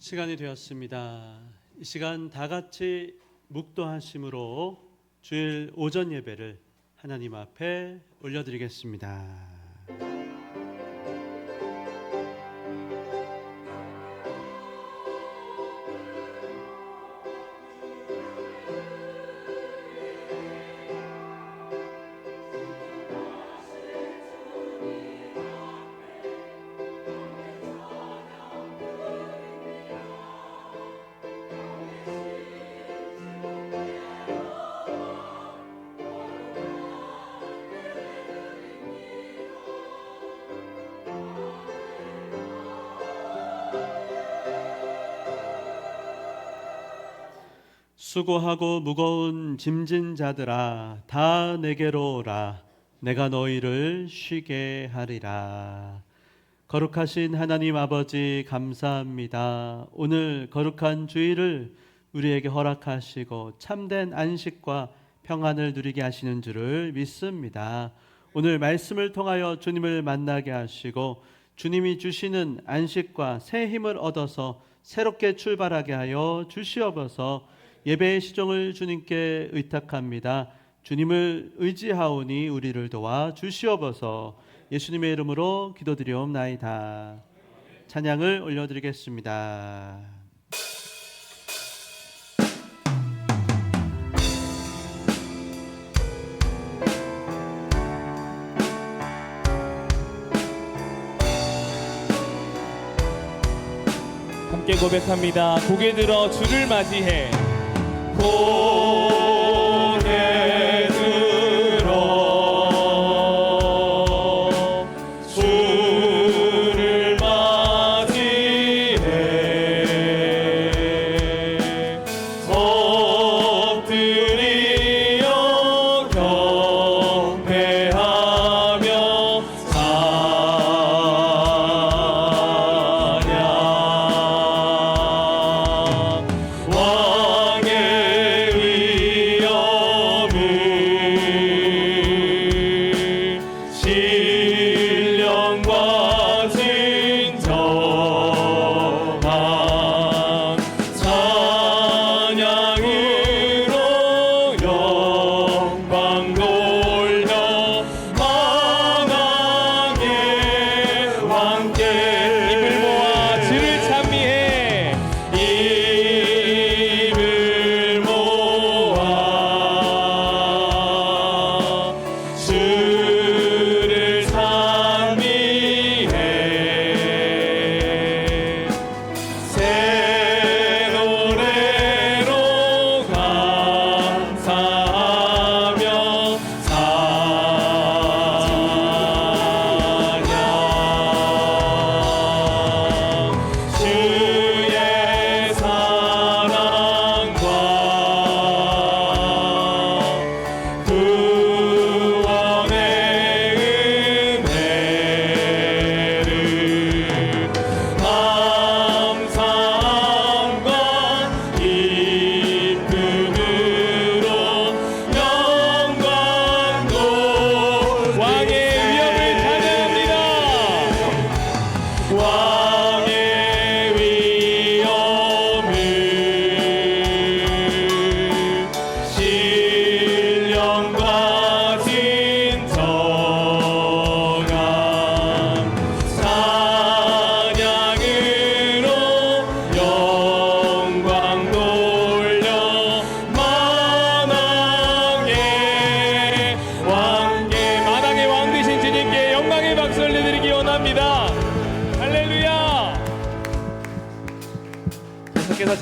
시간이 되었습니다. 이 시간 다 같이 묵도하심으로 주일 오전 예배를 하나님 앞에 올려드리겠습니다. 수고하고 무거운 짐진 자들아 다 내게로 오라. 내가 너희를 쉬게 하리라. 거룩하신 하나님 아버지 감사합니다. 오늘 거룩한 주일을 우리에게 허락하시고 참된 안식과 평안을 누리게 하시는 줄을 믿습니다. 오늘 말씀을 통하여 주님을 만나게 하시고 주님이 주시는 안식과 새 힘을 얻어서 새롭게 출발하게 하여 주시옵소서. 예배의 시종을 주님께 의탁합니다. 주님을 의지하오니 우리를 도와 주시옵소서. 예수님의 이름으로 기도드리옵나이다. 찬양을 올려드리겠습니다. 함께 고백합니다. 고개 들어 주를 맞이해. 고개 들어 주를 맞이해 엎드리어 경배하며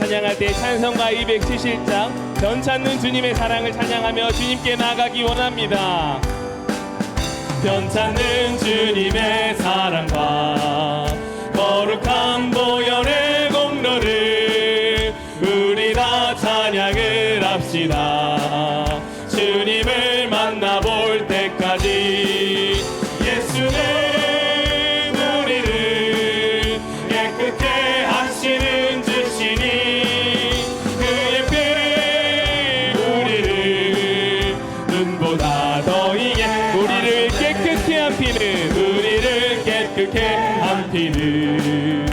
찬양할 때 찬송가 270장 변 찾는 주님의 사랑을 찬양하며 주님께 나아가기 원합니다. 변 찾는 주님의 사랑과 거룩한 보혈의 공로를 우리 다 찬양을 합시다. 주님을 만나볼 때까지 예수는 깨끗게 한 피는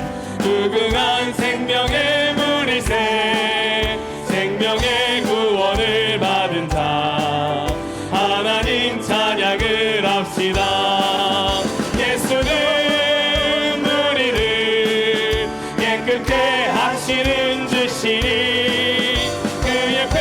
무궁한 생명의 물일새 생명의 구원을 받은 자 하나님 찬양을 합시다. 예수는 우리를 깨끗게 하시는 주시니 그의 피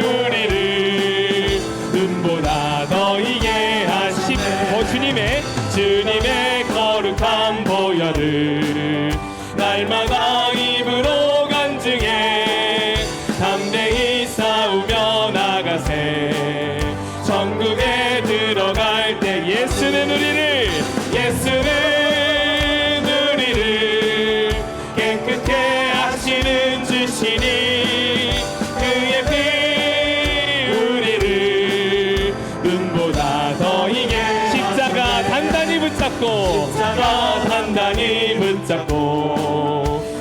우리를 눈보다 더 이게 하시네. 주님의 거룩한 보혈을 날마다 입으로 간증해 담대히 싸우며 나가세. 천국에 들어갈 때 예수는 우리를 깨끗게 하시는 주시니 그의 피 우리를 눈보다 더 이게 십자가 단단히 붙잡고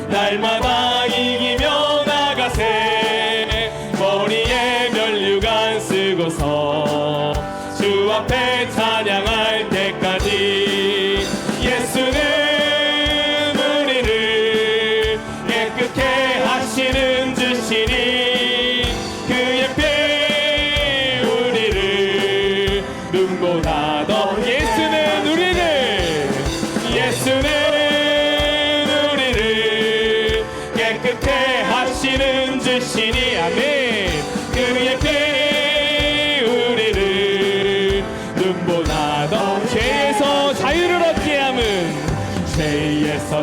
날마다 이기며 나가세. 머리에 면류관 쓰고서 주 앞에 찬양할 때까지 예수는 우리를 깨끗게 하시는 주시니 그의 피 우리를 눈보다 더 예수는 우리를 깨끗게 하시는 주시니 아멘. 그의 피 우리를 눈보다 더 죄에서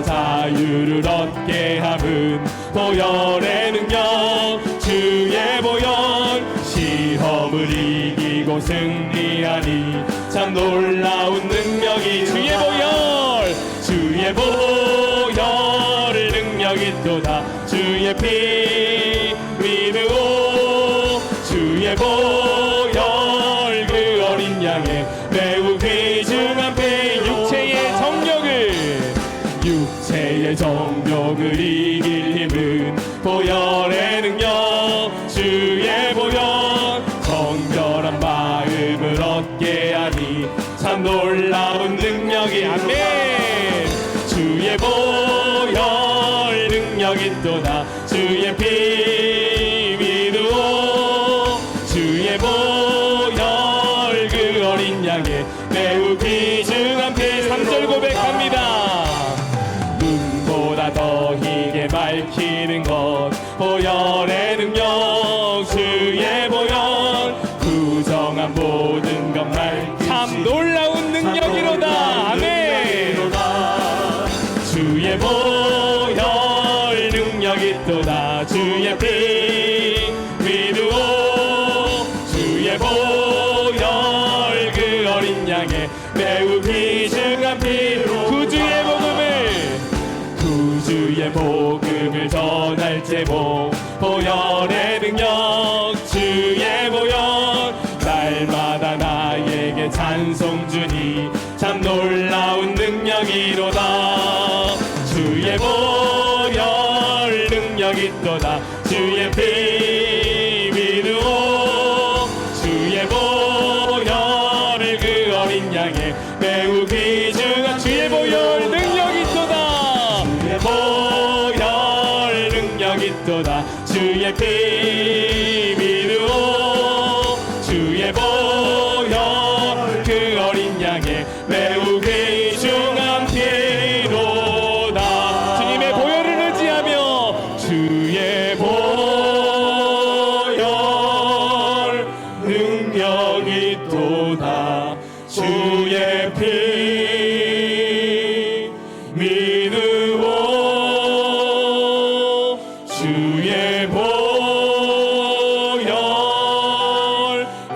자유를 얻게 함은 보혈의 능력 주의 보혈 시험을 이기고 승리하니 참 놀라운 능력이 주의 보혈 능력이 또다. 주의 피 믿으오 주의 보혈 그 어린 양의 매우 귀중한 피 육체의 정욕을 이길 힘은 보혈의 능력 주의 보혈 정결한 마음을 얻게 하니 참 놀라운 능력이 아멘. 주의 보혈 능력이 또다. 주의 피 믿으오 주의 보혈 그 어린 양의 매우 귀중한 피 3절 고백합니다. 눈보다 더 희게 밝히는 것 보혈의 능력 주의 보혈 부정한 모든 것 밝히시 참 놀라운 능력이로다. 아멘. 주의 보혈 능력이 또다. 주의 피 믿으오 주의 보혈 그 어린 양의 매우 귀중한 피로 구주의 복음을 전할 제목 보혈의 능력 주의 보혈 날마다 나에게 찬송 주니 참 놀라운 능력이로다. 주의 보혈 능력이 또다. 주의 피 믿으오 주의 보혈 그 어린 양의 매우 귀중한 주의 보혈 능력이 또다. 주의 보혈 능력이 또다. 주의 피 믿으오 주의 보혈 그 어린 양의 매우 귀중한 피로다. 주님의 보혈을 의지하며 주의 보혈 능력이 또다. 주의 피 믿으오 주의 보혈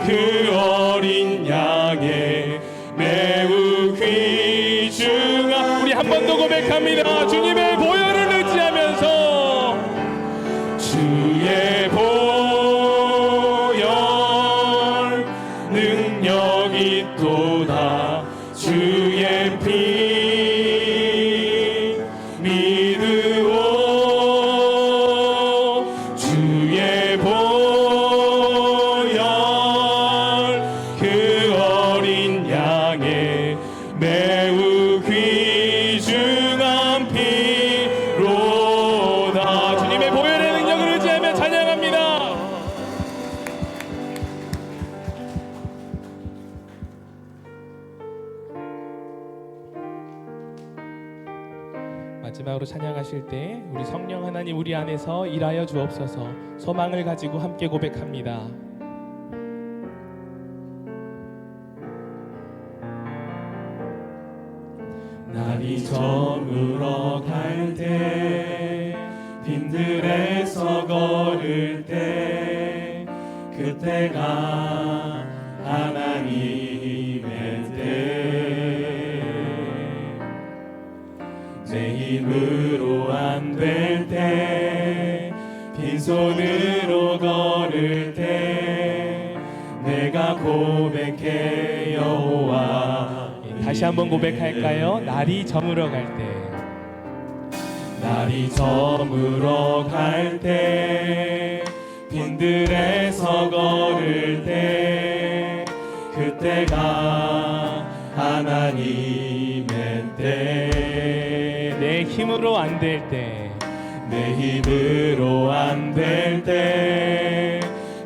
그 어린 양의 매우 귀중한 우리 한 번 더 고백합니다. 주님의 보혈을 의지하면서 주의 보혈 능력이 또다. 주의 피 믿으오 주의 보혈 그 어린 양의 매우 귀중한 피 마지막으로 찬양하실 때 우리 성령 하나님 우리 안에서 일하여 주옵소서 소망을 가지고 함께 고백합니다. 날이 저물어 갈 때 빈들에서 걸을 때 그때가 하나님의 때 내 힘으로 안 될 때 빈손으로 걸을 때 내가 고백해 여호와 다시 한번 고백할까요? 날이 저물어 갈 때 날이 저물어 갈 때 빈들에서 걸을 때 그때가 하나님의 때 내 힘으로 안 될 때 내 힘으로 안 될 때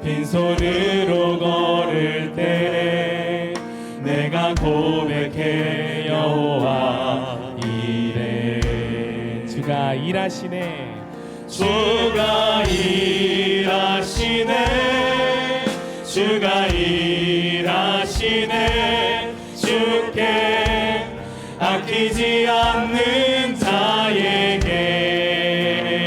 빈손으로 걸을 때 내가 고백해 여호와 이래 주가 일하시네 주가 일하시네 주가 일하시네 주께 아끼지 않는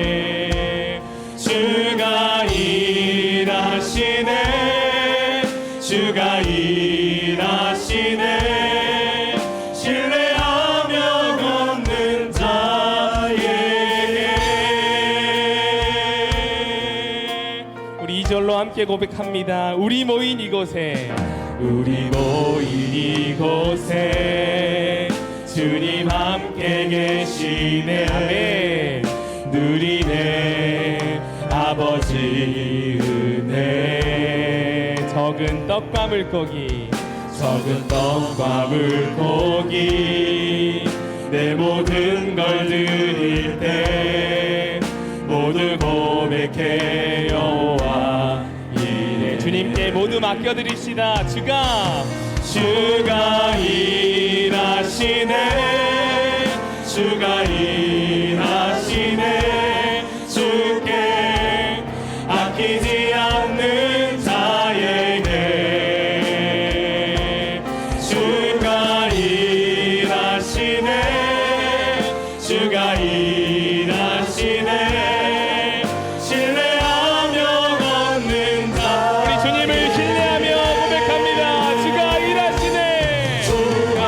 자에게 주가 일하시네 주가 일하시네 신뢰하며 걷는 자에게 우리 2절로 함께 고백합니다. 우리 모인 이곳에 우리 모인 이곳에 주님 함께 계시네 아멘. 누리네 아버지 은혜 적은 떡과 물고기 적은 떡과 물고기 내 모든 걸 드릴 때 모두 고백해 여호와 이래 주님께 모두 맡겨드립시다. 주가 일하시네 주가 일하시네 주께 아끼지 않는 자에게 주가 일하시네 주가 일하시네 신뢰하며 걷는 자 우리 주님을 신뢰하며 고백합니다. 주가 일하시네 주가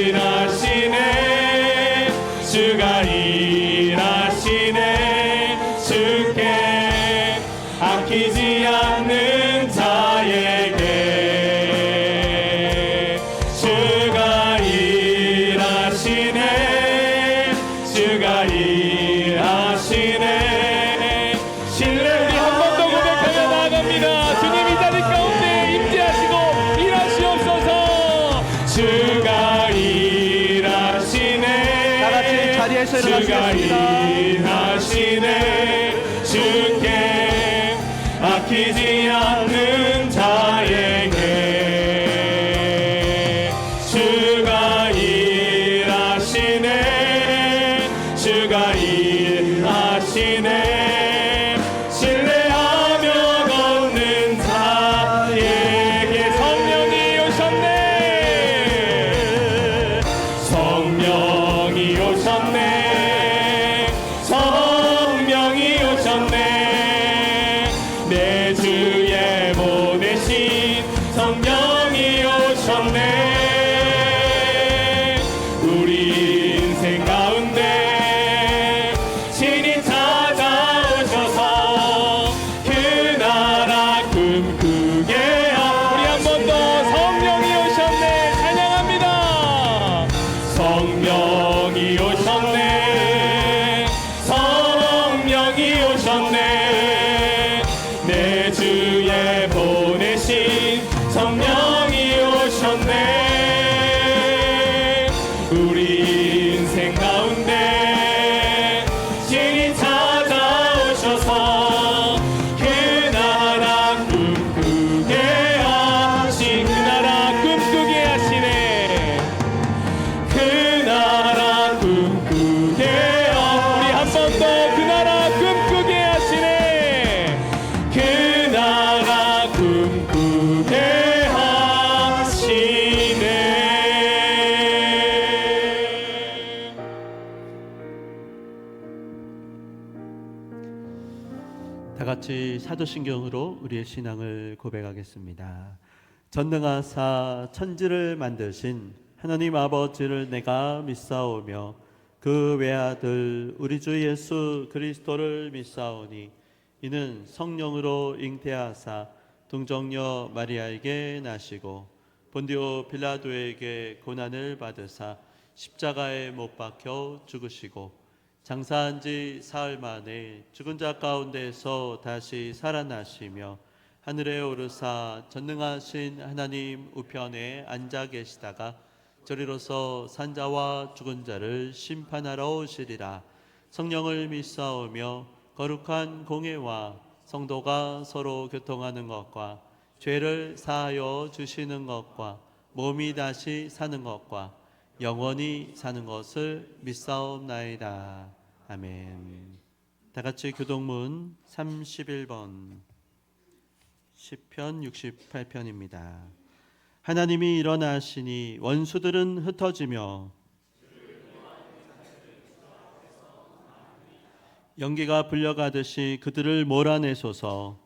일하시네 주가 일하시네 주께 아끼지 않는 자에게 주가 일하시네 주가 일하시네 신뢰 한 번 더 고백하며 나아갑니다. 주님 이 자리 가운데 임재하시고 일하시옵소서. 주가 일하시네 다 같이 자리에서 주가 일어나시겠습니다. 일하시네 주께 아끼지 않는 자에게 주가 일하시네 주가 일하시네 신뢰하며 걷는 자에게 성령이 오셨네. 성령이 오셨네 성령이 오셨네 내 주 같이 사도신경으로 우리의 신앙을 고백하겠습니다. 전능하사 천지를 만드신 하나님 아버지를 내가 믿사오며 그 외아들 우리 주 예수 그리스도를 믿사오니 이는 성령으로 잉태하사 동정녀 마리아에게 나시고 본디오 빌라도에게 고난을 받으사 십자가에 못 박혀 죽으시고 장사한 지 사흘 만에 죽은 자 가운데서 다시 살아나시며 하늘에 오르사 전능하신 하나님 우편에 앉아 계시다가 저리로서 산자와 죽은 자를 심판하러 오시리라. 성령을 믿사오며 거룩한 공예와 성도가 서로 교통하는 것과 죄를 사하여 주시는 것과 몸이 다시 사는 것과 영원히 사는 것을 믿사옵나이다. 아멘. 다 같이 교동문 31번 시편 68편입니다. 하나님이 일어나시니 원수들은 흩어지며 연기가 불려가듯이 그들을 몰아내소서.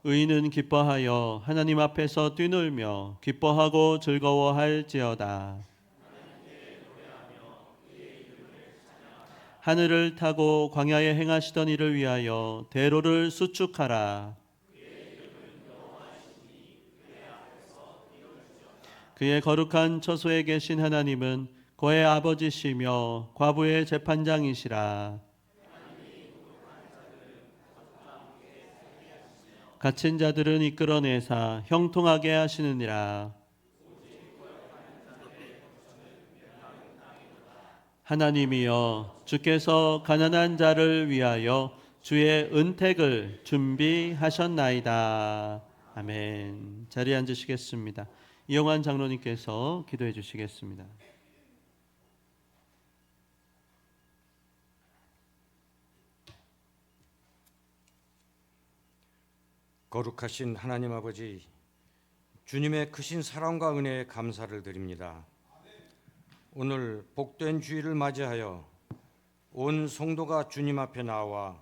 의인은 기뻐하여 하나님 앞에서 뛰놀며 기뻐하고 즐거워할지어다. 하늘을 타고 광야에 행하시던 이를 위하여 대로를 수축하라. 그의 거룩한 처소에 계신 하나님은 그의 아버지시며 과부의 재판장이시라. 갇힌 자들은 이끌어내사 형통하게 하시느니라. 하나님이여 주께서 가난한 자를 위하여 주의 은택을 준비하셨나이다. 아멘. 자리에 앉으시겠습니다. 이영환 장로님께서 기도해 주시겠습니다. 거룩하신 하나님 아버지, 주님의 크신 사랑과 은혜에 감사를 드립니다. 오늘 복된 주일을 맞이하여 온 성도가 주님 앞에 나와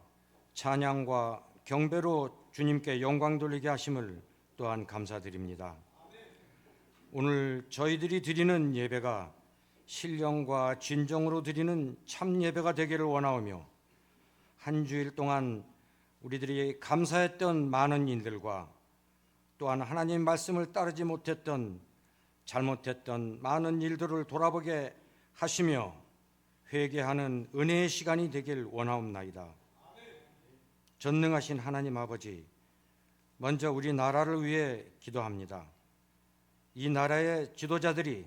찬양과 경배로 주님께 영광 돌리게 하심을 또한 감사드립니다. 오늘 저희들이 드리는 예배가 신령과 진정으로 드리는 참 예배가 되기를 원하오며 한 주일 동안 우리들이 감사했던 많은 일들과 또한 하나님 말씀을 따르지 못했던 잘못했던 많은 일들을 돌아보게 하시며 회개하는 은혜의 시간이 되길 원하옵나이다. 전능하신 하나님 아버지, 먼저 우리 나라를 위해 기도합니다. 이 나라의 지도자들이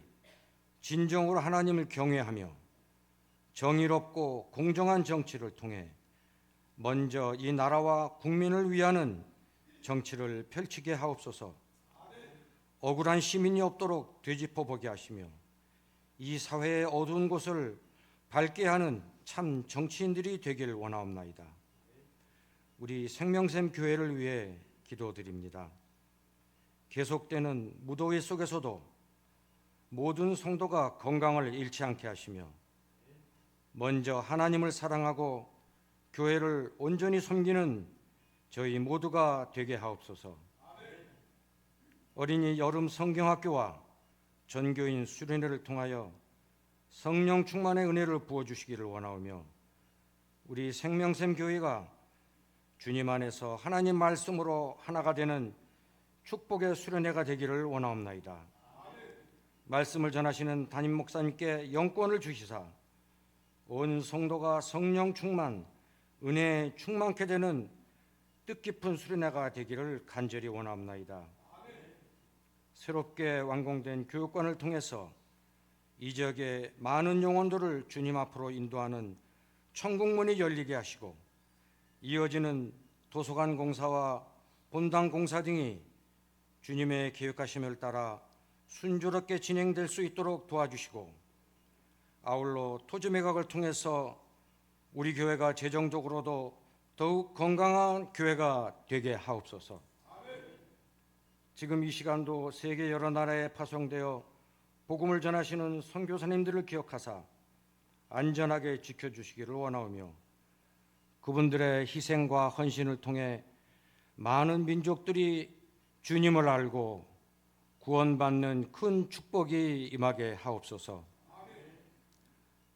진정으로 하나님을 경외하며 정의롭고 공정한 정치를 통해 먼저 이 나라와 국민을 위하는 정치를 펼치게 하옵소서. 억울한 시민이 없도록 되짚어 보게 하시며 이 사회의 어두운 곳을 밝게 하는 참 정치인들이 되길 원하옵나이다. 우리 생명샘 교회를 위해 기도드립니다. 계속되는 무더위 속에서도 모든 성도가 건강을 잃지 않게 하시며 먼저 하나님을 사랑하고 교회를 온전히 섬기는 저희 모두가 되게 하옵소서. 어린이 여름 성경학교와 전교인 수련회를 통하여 성령 충만의 은혜를 부어주시기를 원하오며 우리 생명샘 교회가 주님 안에서 하나님 말씀으로 하나가 되는 축복의 수련회가 되기를 원하옵나이다. 말씀을 전하시는 담임 목사님께 영권을 주시사 온 성도가 성령 충만, 은혜에 충만케 되는 뜻깊은 수련회가 되기를 간절히 원하옵나이다. 새롭게 완공된 교육관을 통해서 이 지역의 많은 영혼들을 주님 앞으로 인도하는 천국문이 열리게 하시고 이어지는 도서관 공사와 본당 공사 등이 주님의 계획하심을 따라 순조롭게 진행될 수 있도록 도와주시고 아울러 토지 매각을 통해서 우리 교회가 재정적으로도 더욱 건강한 교회가 되게 하옵소서. 지금 이 시간도 세계 여러 나라에 파송되어 복음을 전하시는 선교사님들을 기억하사 안전하게 지켜주시기를 원하오며 그분들의 희생과 헌신을 통해 많은 민족들이 주님을 알고 구원받는 큰 축복이 임하게 하옵소서.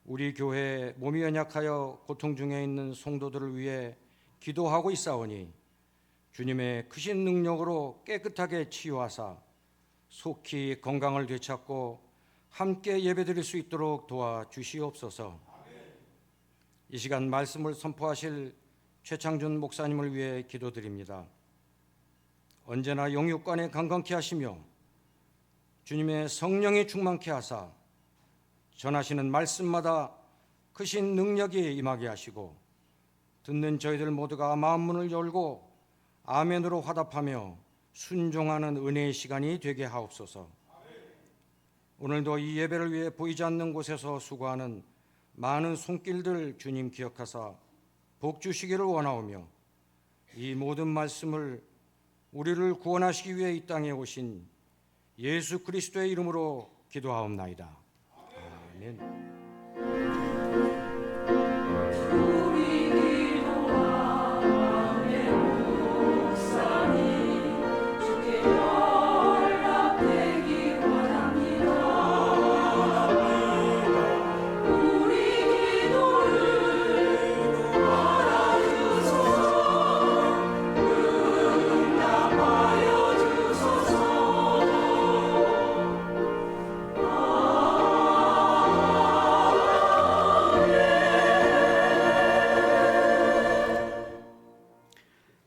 우리 교회 몸이 연약하여 고통 중에 있는 성도들을 위해 기도하고 있사오니 주님의 크신 능력으로 깨끗하게 치유하사 속히 건강을 되찾고 함께 예배드릴 수 있도록 도와주시옵소서. 이 시간 말씀을 선포하실 최창준 목사님을 위해 기도드립니다. 언제나 영육간에 강건케 하시며 주님의 성령이 충만케 하사 전하시는 말씀마다 크신 능력이 임하게 하시고 듣는 저희들 모두가 마음문을 열고 아멘으로 화답하며 순종하는 은혜의 시간이 되게 하옵소서. 오늘도 이 예배를 위해 보이지 않는 곳에서 수고하는 많은 손길들 주님 기억하사 복 주시기를 원하오며 이 모든 말씀을 우리를 구원하시기 위해 이 땅에 오신 예수 그리스도의 이름으로 기도하옵나이다. 아멘.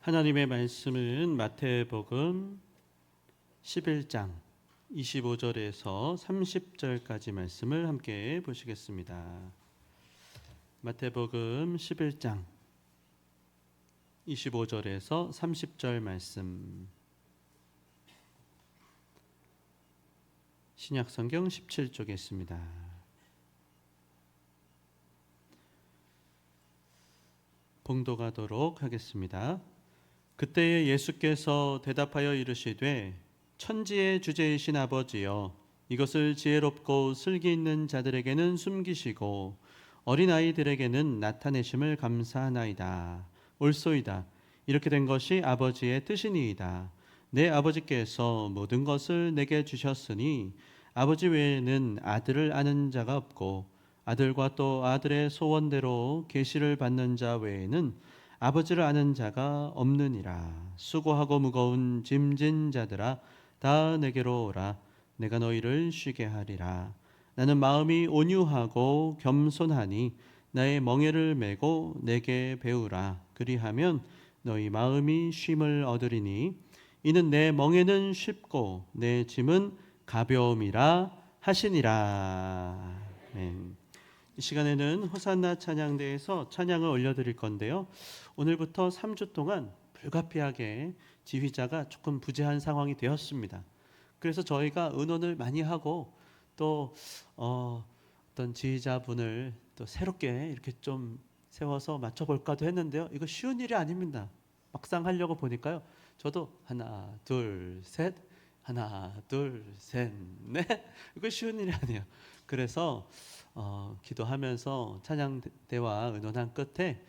하나님의 말씀은 마태복음 11장 25절에서 30절까지 말씀을 함께 보시겠습니다. 마태복음 11장 25절에서 30절 말씀, 신약성경 17쪽에 있습니다. 봉독하도록 하겠습니다. 그때에 예수께서 대답하여 이르시되 천지의 주제이신 아버지여, 이것을 지혜롭고 슬기 있는 자들에게는 숨기시고 어린아이들에게는 나타내심을 감사하나이다. 옳소이다. 이렇게 된 것이 아버지의 뜻이니이다. 내 아버지께서 모든 것을 내게 주셨으니 아버지 외에는 아들을 아는 자가 없고 아들과 또 아들의 소원대로 계시를 받는 자 외에는 아버지를 아는 자가 없느니라. 수고하고 무거운 짐진 자들아, 다 내게로 오라. 내가 너희를 쉬게 하리라. 나는 마음이 온유하고 겸손하니 나의 멍에를 메고 내게 배우라. 그리하면 너희 마음이 쉼을 얻으리니 이는 내 멍에는 쉽고 내 짐은 가벼움이라 하시니라. 아멘. 이 시간에는 호산나 찬양대에서 찬양을 올려드릴 건데요, 오늘부터 3주 동안 불가피하게 지휘자가 조금 부재한 상황이 되었습니다. 그래서 저희가 의논을 많이 하고 또 어떤 지휘자분을 또 새롭게 이렇게 좀 세워서 맞춰볼까도 했는데요, 이거 쉬운 일이 아닙니다. 막상 하려고 보니까요, 저도 하나 둘 셋, 하나 둘 셋 넷, 이거 쉬운 일이 아니에요. 그래서 기도하면서 찬양대와 의논한 끝에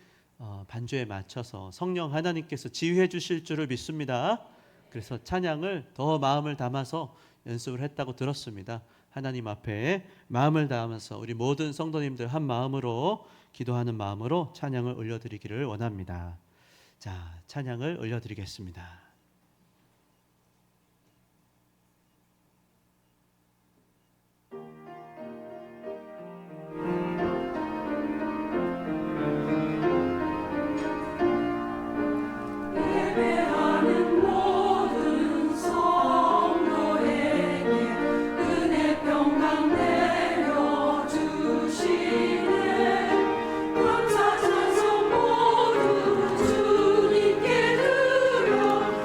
반주에 맞춰서 성령 하나님께서 지휘해 주실 줄을 믿습니다. 그래서 찬양을 더 마음을 담아서 연습을 했다고 들었습니다. 하나님 앞에 마음을 담아서 우리 모든 성도님들 한 마음으로 기도하는 마음으로 찬양을 올려드리기를 원합니다. 자, 찬양을 올려드리겠습니다. 감사 찬송 모두 주님께 드려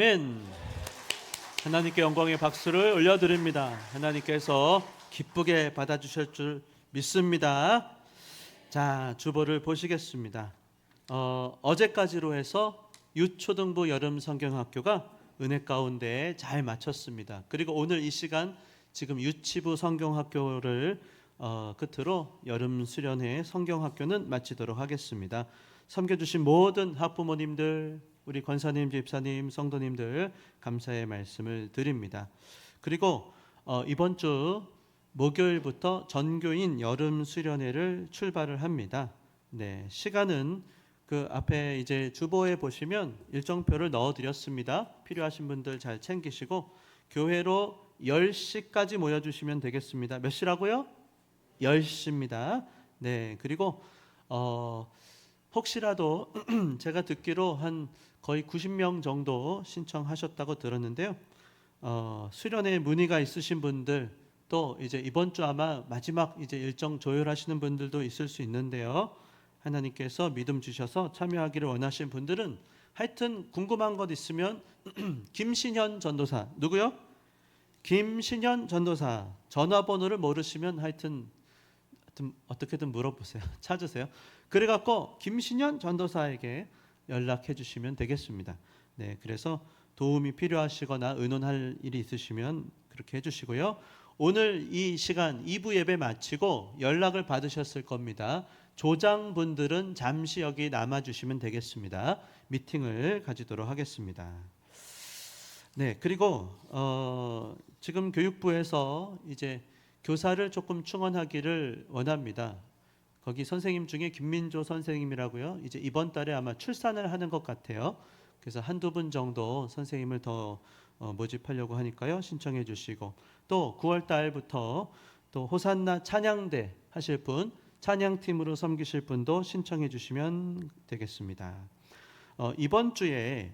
아멘. 하나님께 영광의 박수를 올려드립니다. 하나님께서 기쁘게 받아주실 줄 믿습니다. 자, 주보를 보시겠습니다. 어제까지로 해서 유초등부 여름 성경학교가 은혜 가운데 잘 마쳤습니다. 그리고 오늘 이 시간 지금 유치부 성경학교를 끝으로 여름 수련회 성경학교는 마치도록 하겠습니다. 섬겨주신 모든 학부모님들, 우리 권사님, 집사님, 성도님들 감사의 말씀을 드립니다. 그리고 이번 주 목요일부터 전교인 여름 수련회를 출발을 합니다. 네, 시간은 그 앞에 이제 주보에 보시면 일정표를 넣어드렸습니다. 필요하신 분들 잘 챙기시고 교회로 10시까지 모여주시면 되겠습니다. 몇 시라고요? 10시입니다. 네, 그리고 혹시라도 제가 듣기로 한 거의 90명 정도 신청하셨다고 들었는데요. 수련회 문의가 있으신 분들 또 이제 이번 주 아마 마지막 이제 일정 조율하시는 분들도 있을 수 있는데요. 하나님께서 믿음 주셔서 참여하기를 원하시는 분들은 하여튼 궁금한 것 있으면 김신현 전도사 누구요? 김신현 전도사 전화번호를 모르시면 하여튼 어떻게든 물어보세요. 찾으세요. 그래갖고 김신현 전도사에게 연락해 주시면 되겠습니다. 네, 그래서 도움이 필요하시거나 의논할 일이 있으시면 그렇게 해주시고요. 오늘 이 시간 2부 예배 마치고 연락을 받으셨을 겁니다. 조장분들은 잠시 여기 남아주시면 되겠습니다. 미팅을 가지도록 하겠습니다. 네, 그리고 지금 교육부에서 이제 교사를 조금 충원하기를 원합니다. 거기 선생님 중에 김민조 선생님이라고요. 이제 이번 달에 아마 출산을 하는 것 같아요. 그래서 한두 분 정도 선생님을 더 모집하려고 하니까요. 신청해 주시고 또 9월 달부터 또 호산나 찬양대 하실 분, 찬양팀으로 섬기실 분도 신청해 주시면 되겠습니다. 이번 주에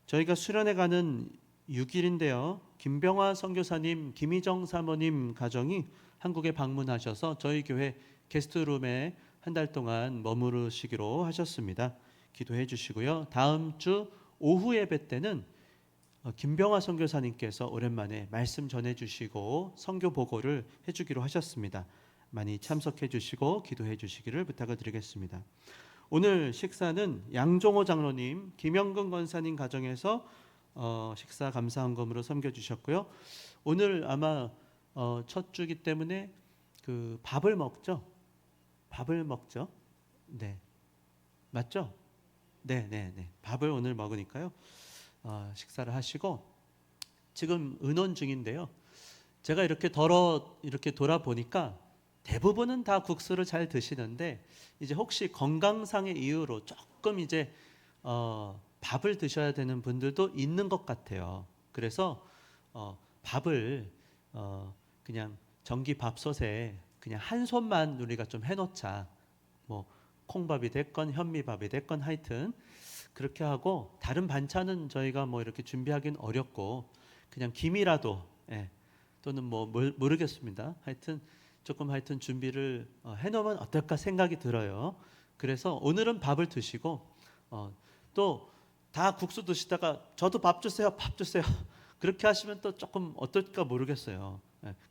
저희가 수련회 가는 6일인데요. 김병화 선교사님, 김희정 사모님 가정이 한국에 방문하셔서 저희 교회 게스트룸에 한 달 동안 머무르시기로 하셨습니다. 기도해 주시고요. 다음 주 오후 예배 때는 김병화 선교사님께서 오랜만에 말씀 전해 주시고 선교 보고를 해 주기로 하셨습니다. 많이 참석해 주시고 기도해 주시기를 부탁을 드리겠습니다. 오늘 식사는 양종호 장로님, 김영근 권사님 가정에서 식사 감사헌금으로 섬겨 주셨고요. 오늘 아마 첫 주기 때문에 그 밥을 먹죠. 네, 맞죠? 네. 밥을 오늘 먹으니까요. 식사를 하시고 지금 의논 중인데요. 제가 이렇게 돌아보니까 대부분은 다 국수를 잘 드시는데 이제 혹시 건강상의 이유로 조금 이제 밥을 드셔야 되는 분들도 있는 것 같아요. 그래서 밥을 그냥 전기밥솥에 그냥 한 손만 우리가 좀 해놓자. 뭐 콩밥이 됐건 현미밥이 됐건 하여튼 그렇게 하고 다른 반찬은 저희가 뭐 이렇게 준비하기는 어렵고 그냥 김이라도 또는 뭐 모르겠습니다. 하여튼 준비를 해놓으면 어떨까 생각이 들어요. 그래서 오늘은 밥을 드시고 또 다 국수 드시다가 저도 밥 주세요 그렇게 하시면 또 조금 어떨까 모르겠어요.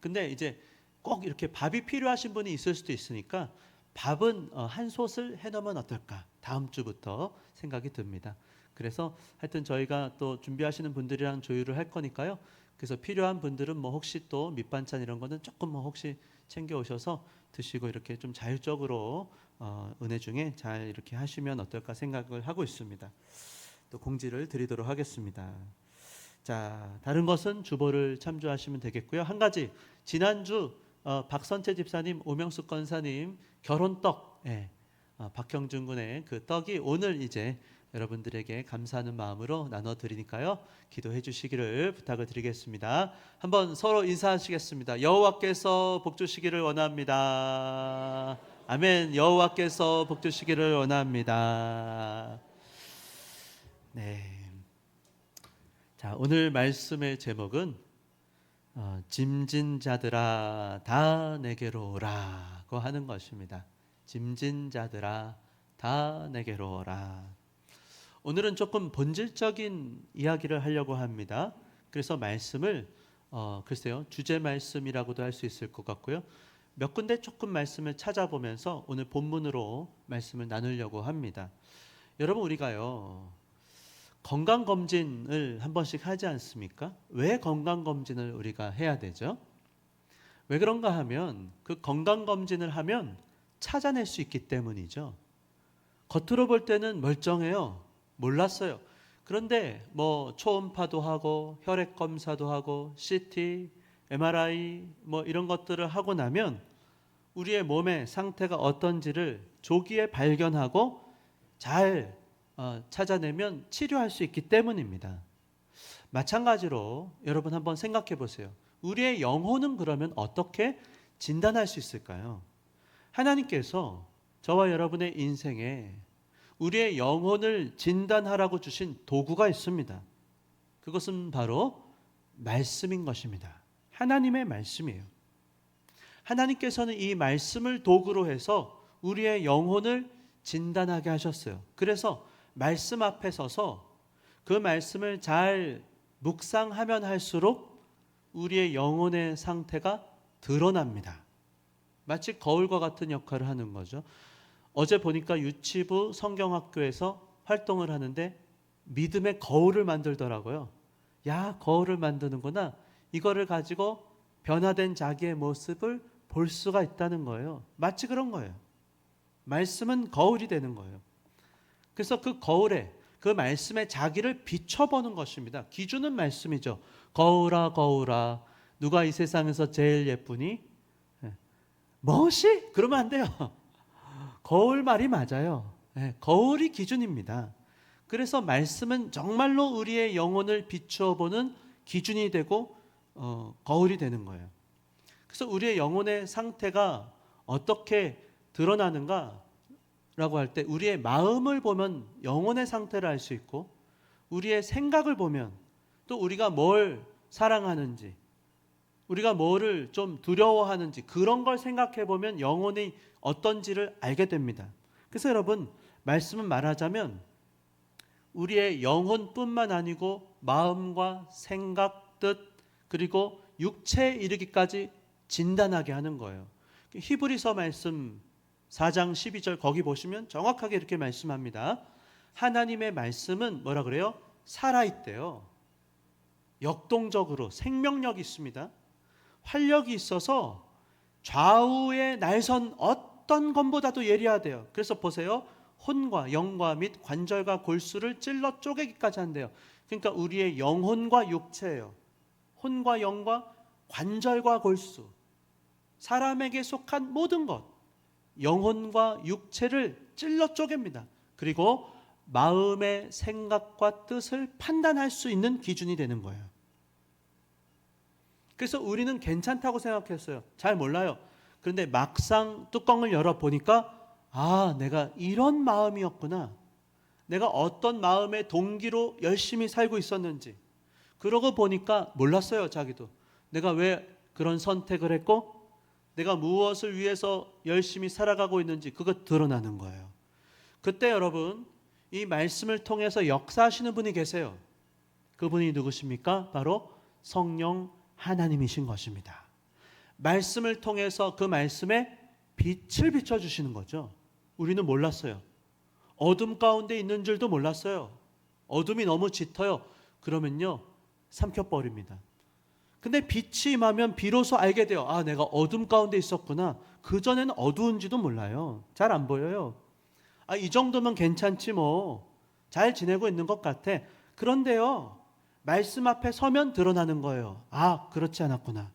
근데 이제 꼭 이렇게 밥이 필요하신 분이 있을 수도 있으니까 밥은 한 솥을 해놓으면 어떨까 다음 주부터 생각이 듭니다. 그래서 하여튼 저희가 또 준비하시는 분들이랑 조율을 할 거니까요. 그래서 필요한 분들은 뭐 혹시 또 밑반찬 이런 거는 조금 뭐 혹시 챙겨 오셔서 드시고 이렇게 좀 자율적으로 은혜 중에 잘 이렇게 하시면 어떨까 생각을 하고 있습니다. 또 공지를 드리도록 하겠습니다. 자, 다른 것은 주보를 참조하시면 되겠고요. 한 가지 지난주 박선채 집사님, 오명숙 권사님 결혼떡, 박형준 군의 그 떡이 오늘 이제 여러분들에게 감사하는 마음으로 나눠드리니까요. 기도해 주시기를 부탁을 드리겠습니다. 한번 서로 인사하시겠습니다. 여호와께서 복 주시기를 원합니다. 아멘. 여호와께서 복 주시기를 원합니다. 네. 자, 오늘 말씀의 제목은 짐진 자들아 다 내게로 오라고 하는 것입니다. 짐진 자들아 다 내게로 오라. 오늘은 조금 본질적인 이야기를 하려고 합니다. 그래서 말씀을 글쎄요, 주제 말씀이라고도 할 수 있을 것 같고요. 몇 군데 조금 말씀을 찾아보면서 오늘 본문으로 말씀을 나누려고 합니다. 여러분, 우리가요, 건강검진을 한 번씩 하지 않습니까? 왜 건강검진을 우리가 해야 되죠? 왜 그런가 하면 그 건강검진을 하면 찾아낼 수 있기 때문이죠. 겉으로 볼 때는 멀쩡해요. 몰랐어요. 그런데 뭐 초음파도 하고 혈액 검사도 하고 CT, MRI 뭐 이런 것들을 하고 나면 우리의 몸의 상태가 어떤지를 조기에 발견하고 잘 찾아내면 치료할 수 있기 때문입니다. 마찬가지로 여러분 한번 생각해 보세요. 우리의 영혼은 그러면 어떻게 진단할 수 있을까요? 하나님께서 저와 여러분의 인생에 우리의 영혼을 진단하라고 주신 도구가 있습니다. 그것은 바로 말씀인 것입니다. 하나님의 말씀이에요. 하나님께서는 이 말씀을 도구로 해서 우리의 영혼을 진단하게 하셨어요. 그래서 말씀 앞에 서서 그 말씀을 잘 묵상하면 할수록 우리의 영혼의 상태가 드러납니다. 마치 거울과 같은 역할을 하는 거죠. 어제 보니까 유치부 성경학교에서 활동을 하는데 믿음의 거울을 만들더라고요. 야, 거울을 만드는구나. 이거를 가지고 변화된 자기의 모습을 볼 수가 있다는 거예요. 마치 그런 거예요. 말씀은 거울이 되는 거예요. 그래서 그 거울에 그 말씀에 자기를 비춰보는 것입니다. 기준은 말씀이죠. 거울아 거울아 누가 이 세상에서 제일 예쁘니? 멋이? 그러면 안 돼요. 거울 말이 맞아요. 거울이 기준입니다. 그래서 말씀은 정말로 우리의 영혼을 비춰보는 기준이 되고 거울이 되는 거예요. 그래서 우리의 영혼의 상태가 어떻게 드러나는가 라고 할 때 우리의 마음을 보면 영혼의 상태를 알 수 있고 우리의 생각을 보면 또 우리가 뭘 사랑하는지 우리가 뭐를 좀 두려워하는지 그런 걸 생각해 보면 영혼이 어떤지를 알게 됩니다. 그래서 여러분, 말씀은 말하자면 우리의 영혼뿐만 아니고 마음과 생각, 뜻 그리고 육체에 이르기까지 진단하게 하는 거예요. 히브리서 말씀 4장 12절 거기 보시면 정확하게 이렇게 말씀합니다. 하나님의 말씀은 뭐라 그래요? 살아있대요. 역동적으로 생명력이 있습니다. 활력이 있어서 좌우의 날선 어떤 것보다도 예리하대요. 그래서 보세요. 혼과 영과 및 관절과 골수를 찔러 쪼개기까지 한대요. 그러니까 우리의 영혼과 육체예요. 혼과 영과 관절과 골수, 사람에게 속한 모든 것, 영혼과 육체를 찔러 쪼갭니다. 그리고 마음의 생각과 뜻을 판단할 수 있는 기준이 되는 거예요. 그래서 우리는 괜찮다고 생각했어요. 잘 몰라요. 그런데 막상 뚜껑을 열어보니까 내가 이런 마음이었구나. 내가 어떤 마음의 동기로 열심히 살고 있었는지. 그러고 보니까 몰랐어요, 자기도. 내가 왜 그런 선택을 했고 내가 무엇을 위해서 열심히 살아가고 있는지 그거 드러나는 거예요. 그때 여러분, 이 말씀을 통해서 역사하시는 분이 계세요. 그분이 누구십니까? 바로 성령 하나님이신 것입니다. 말씀을 통해서 그 말씀에 빛을 비춰주시는 거죠. 우리는 몰랐어요. 어둠 가운데 있는 줄도 몰랐어요. 어둠이 너무 짙어요. 그러면요, 삼켜버립니다. 근데 빛이 임하면 비로소 알게 돼요. 내가 어둠 가운데 있었구나. 그전에는 어두운지도 몰라요. 잘 안 보여요. 이 정도면 괜찮지 뭐. 잘 지내고 있는 것 같아. 그런데요, 말씀 앞에 서면 드러나는 거예요. 그렇지 않았구나.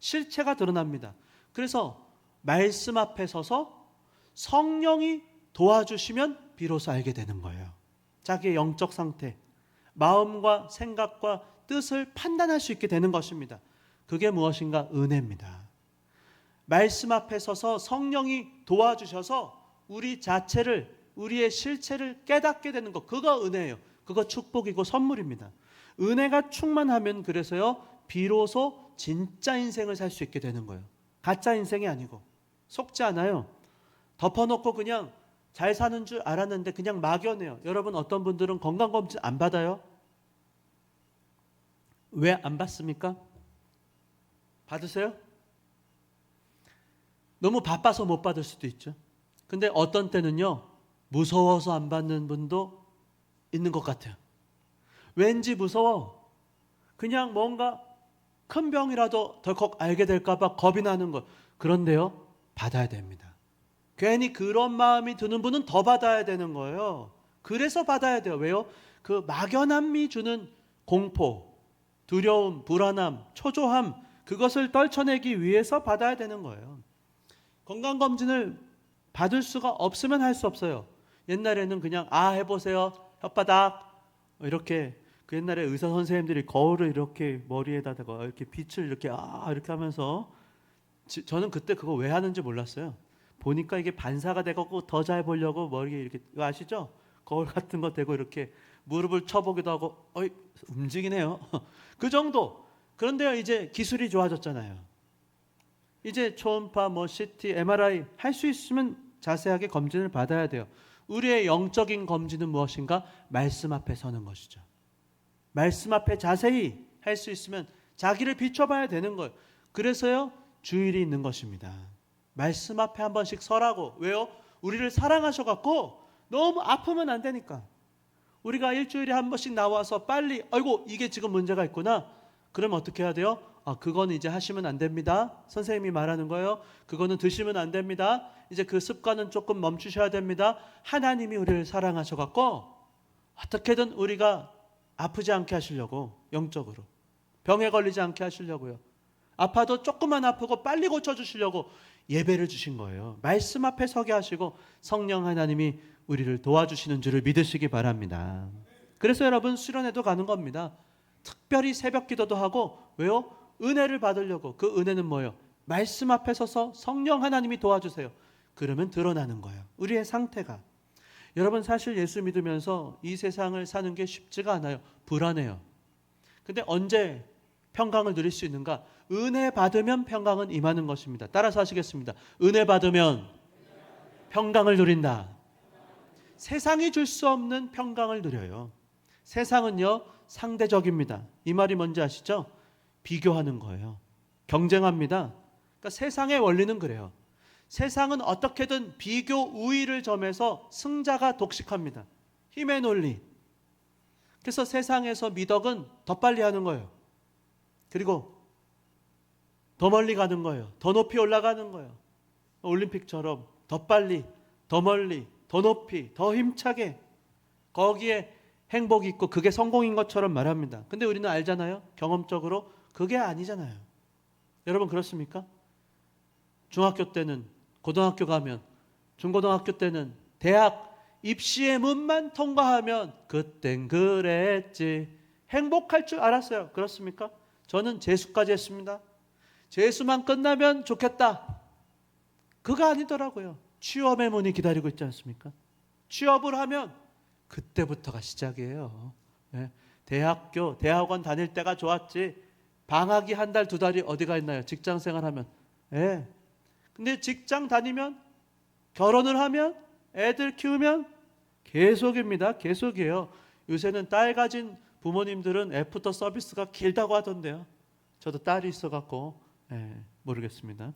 실체가 드러납니다. 그래서 말씀 앞에 서서 성령이 도와주시면 비로소 알게 되는 거예요. 자기의 영적 상태, 마음과 생각과 뜻을 판단할 수 있게 되는 것입니다. 그게 무엇인가? 은혜입니다. 말씀 앞에 서서 성령이 도와주셔서 우리 자체를, 우리의 실체를 깨닫게 되는 것, 그거 은혜예요. 그거 축복이고 선물입니다. 은혜가 충만하면 그래서요, 비로소 진짜 인생을 살 수 있게 되는 거예요. 가짜 인생이 아니고 속지 않아요. 덮어놓고 그냥 잘 사는 줄 알았는데 그냥 막연해요. 여러분 어떤 분들은 건강검진 안 받아요? 왜 안 받습니까? 받으세요? 너무 바빠서 못 받을 수도 있죠. 근데 어떤 때는요, 무서워서 안 받는 분도 있는 것 같아요. 왠지 무서워. 그냥 뭔가 큰 병이라도 덜컥 알게 될까봐 겁이 나는 것. 그런데요, 받아야 됩니다. 괜히 그런 마음이 드는 분은 더 받아야 되는 거예요. 그래서 받아야 돼요. 왜요? 그 막연함이 주는 공포, 두려움, 불안함, 초조함, 그것을 떨쳐내기 위해서 받아야 되는 거예요. 건강검진을 받을 수가 없으면 할 수 없어요. 옛날에는 그냥 해보세요. 혓바닥 이렇게, 그 옛날에 의사 선생님들이 거울을 이렇게 머리에다가 이렇게 빛을 이렇게 이렇게 하면서, 저는 그때 그거 왜 하는지 몰랐어요. 보니까 이게 반사가 돼갖고 더 잘 보려고 머리에 이렇게, 이거 아시죠? 거울 같은 거 대고 이렇게 무릎을 쳐보기도 하고, 움직이네요. 그 정도. 그런데요, 이제 기술이 좋아졌잖아요. 이제 초음파, CT, MRI 할 수 있으면 자세하게 검진을 받아야 돼요. 우리의 영적인 검진은 무엇인가? 말씀 앞에 서는 것이죠. 말씀 앞에 자세히 할 수 있으면 자기를 비춰봐야 되는 거예요. 그래서요, 주일이 있는 것입니다. 말씀 앞에 한 번씩 서라고. 왜요? 우리를 사랑하셔갖고 너무 아프면 안 되니까. 우리가 일주일에 한 번씩 나와서 빨리, 아이고 이게 지금 문제가 있구나. 그럼 어떻게 해야 돼요? 그건 이제 하시면 안 됩니다. 선생님이 말하는 거예요. 그거는 드시면 안 됩니다. 이제 그 습관은 조금 멈추셔야 됩니다. 하나님이 우리를 사랑하셔갖고 어떻게든 우리가 아프지 않게 하시려고, 영적으로 병에 걸리지 않게 하시려고요. 아파도 조금만 아프고 빨리 고쳐주시려고 예배를 주신 거예요. 말씀 앞에 서게 하시고 성령 하나님이 우리를 도와주시는 줄을 믿으시기 바랍니다. 그래서 여러분 수련회도 가는 겁니다. 특별히 새벽 기도도 하고. 왜요? 은혜를 받으려고. 그 은혜는 뭐예요? 말씀 앞에 서서 성령 하나님이 도와주세요. 그러면 드러나는 거예요, 우리의 상태가. 여러분 사실 예수 믿으면서 이 세상을 사는 게 쉽지가 않아요. 불안해요. 근데 언제 평강을 누릴 수 있는가? 은혜 받으면 평강은 임하는 것입니다. 따라서 하시겠습니다. 은혜 받으면 평강을 누린다. 세상이 줄 수 없는 평강을 누려요. 세상은요, 상대적입니다. 이 말이 뭔지 아시죠? 비교하는 거예요. 경쟁합니다. 그러니까 세상의 원리는 그래요. 세상은 어떻게든 비교 우위를 점해서 승자가 독식합니다. 힘의 논리. 그래서 세상에서 미덕은 더 빨리 하는 거예요. 그리고 더 멀리 가는 거예요. 더 높이 올라가는 거예요. 올림픽처럼 더 빨리, 더 멀리, 더 높이, 더 힘차게, 거기에 행복이 있고 그게 성공인 것처럼 말합니다. 근데 우리는 알잖아요. 경험적으로 그게 아니잖아요. 여러분 그렇습니까? 중학교 때는, 고등학교 가면, 중고등학교 때는, 대학 입시의 문만 통과하면 그땐 그랬지, 행복할 줄 알았어요. 그렇습니까? 저는 재수까지 했습니다. 재수만 끝나면 좋겠다. 그거 아니더라고요. 취업의 문이 기다리고 있지 않습니까? 취업을 하면 그때부터가 시작이에요. 네. 대학원 다닐 때가 좋았지. 방학이 한 달, 두 달이 어디가 있나요? 직장 생활하면. 네. 근데 직장 다니면, 결혼을 하면, 애들 키우면 계속입니다. 계속이에요. 요새는 딸 가진 부모님들은 애프터 서비스가 길다고 하던데요. 저도 딸이 있어갖고 모르겠습니다,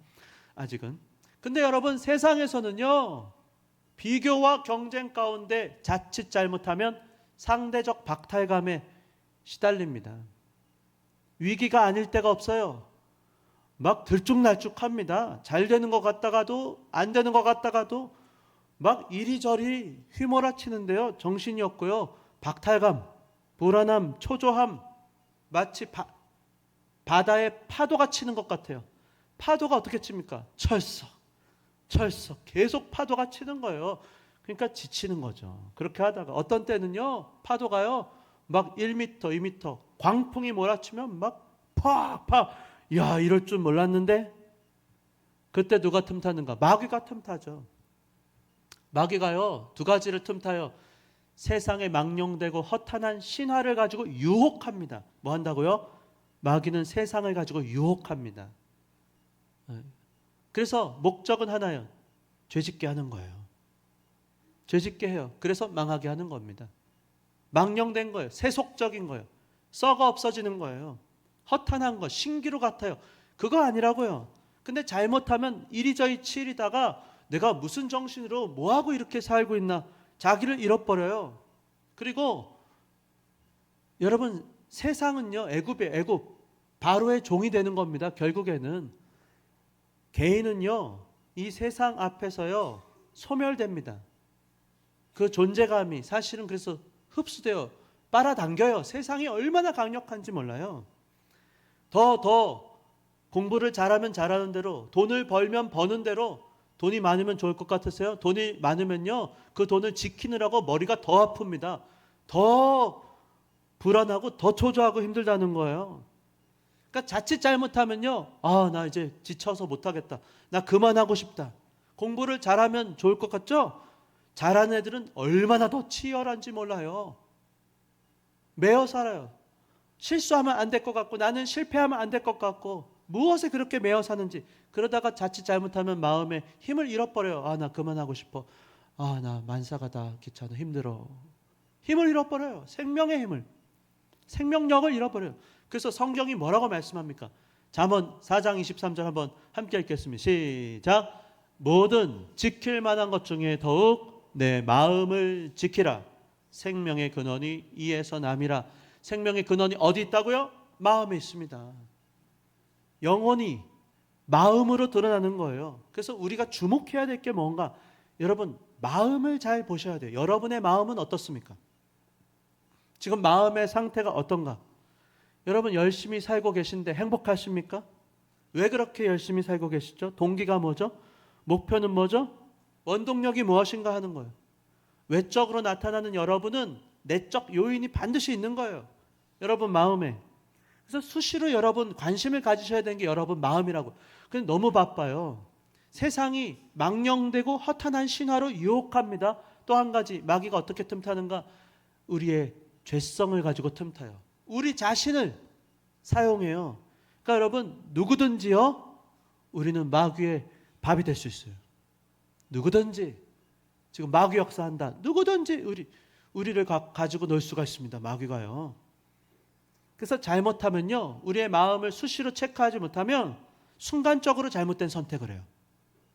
아직은. 근데 여러분 세상에서는요, 비교와 경쟁 가운데 자칫 잘못하면 상대적 박탈감에 시달립니다. 위기가 아닐 때가 없어요. 막 들쭉날쭉합니다. 잘 되는 것 같다가도 안 되는 것 같다가도 막 이리저리 휘몰아치는데요, 정신이 없고요. 박탈감, 불안함, 초조함, 마치 바다에 파도가 치는 것 같아요. 파도가 어떻게 칩니까? 철썩 계속 파도가 치는 거예요. 그러니까 지치는 거죠. 그렇게 하다가 어떤 때는요, 파도가요 막 1m, 2m 광풍이 몰아치면 막 팍팍, 야 이럴 줄 몰랐는데. 그때 누가 틈타는가? 마귀가 틈타죠. 마귀가요 두 가지를 틈타요. 세상에 망령되고 허탄한 신화를 가지고 유혹합니다. 뭐 한다고요? 마귀는 세상을 가지고 유혹합니다. 그래서 목적은 하나예요. 죄짓게 하는 거예요. 죄짓게 해요. 그래서 망하게 하는 겁니다. 망령된 거예요. 세속적인 거예요. 썩어 없어지는 거예요. 허탄한 거, 신기루 같아요. 그거 아니라고요. 근데 잘못하면 이리저리 치이다가 내가 무슨 정신으로 뭐하고 이렇게 살고 있나 자기를 잃어버려요. 그리고 여러분 세상은요, 애굽 바로의 종이 되는 겁니다. 결국에는 개인은요, 이 세상 앞에서요 소멸됩니다. 그 존재감이 사실은 그래서 흡수돼요. 빨아당겨요. 세상이 얼마나 강력한지 몰라요. 더 공부를 잘하면 잘하는 대로, 돈을 벌면 버는 대로, 돈이 많으면 좋을 것 같으세요? 돈이 많으면요, 그 돈을 지키느라고 머리가 더 아픕니다. 더 불안하고 더 초조하고 힘들다는 거예요. 그러니까 자칫 잘못하면요, 나 이제 지쳐서 못하겠다. 나 그만하고 싶다. 공부를 잘하면 좋을 것 같죠? 잘하는 애들은 얼마나 더 치열한지 몰라요. 매어 살아요. 실수하면 안 될 것 같고, 나는 실패하면 안 될 것 같고, 무엇에 그렇게 매어 사는지. 그러다가 자칫 잘못하면 마음에 힘을 잃어버려요. 나 그만하고 싶어. 나 만사가 다 귀찮아, 힘들어. 힘을 잃어버려요. 생명의 힘을, 생명력을 잃어버려요. 그래서 성경이 뭐라고 말씀합니까? 잠언 4장 23절 한번 함께 읽겠습니다. 시작. 모든 지킬 만한 것 중에 더욱 내 마음을 지키라. 생명의 근원이 이에서 남이라. 생명의 근원이 어디 있다고요? 마음에 있습니다. 영혼이 마음으로 드러나는 거예요. 그래서 우리가 주목해야 될 게 뭔가, 여러분 마음을 잘 보셔야 돼요. 여러분의 마음은 어떻습니까? 지금 마음의 상태가 어떤가? 여러분 열심히 살고 계신데 행복하십니까? 왜 그렇게 열심히 살고 계시죠? 동기가 뭐죠? 목표는 뭐죠? 원동력이 무엇인가 하는 거예요. 외적으로 나타나는 여러분은 내적 요인이 반드시 있는 거예요. 여러분 마음에. 그래서 수시로 여러분 관심을 가지셔야 되는 게 여러분 마음이라고. 근데 너무 바빠요. 세상이 망령되고 허탄한 신화로 유혹합니다. 또 한 가지 마귀가 어떻게 틈타는가? 우리의 죄성을 가지고 틈타요. 우리 자신을 사용해요. 그러니까 여러분 누구든지요, 우리는 마귀의 밥이 될 수 있어요. 누구든지 지금 마귀 역사한다. 누구든지 우리를 가지고 놀 수가 있습니다. 마귀가요. 그래서 잘못하면요, 우리의 마음을 수시로 체크하지 못하면 순간적으로 잘못된 선택을 해요.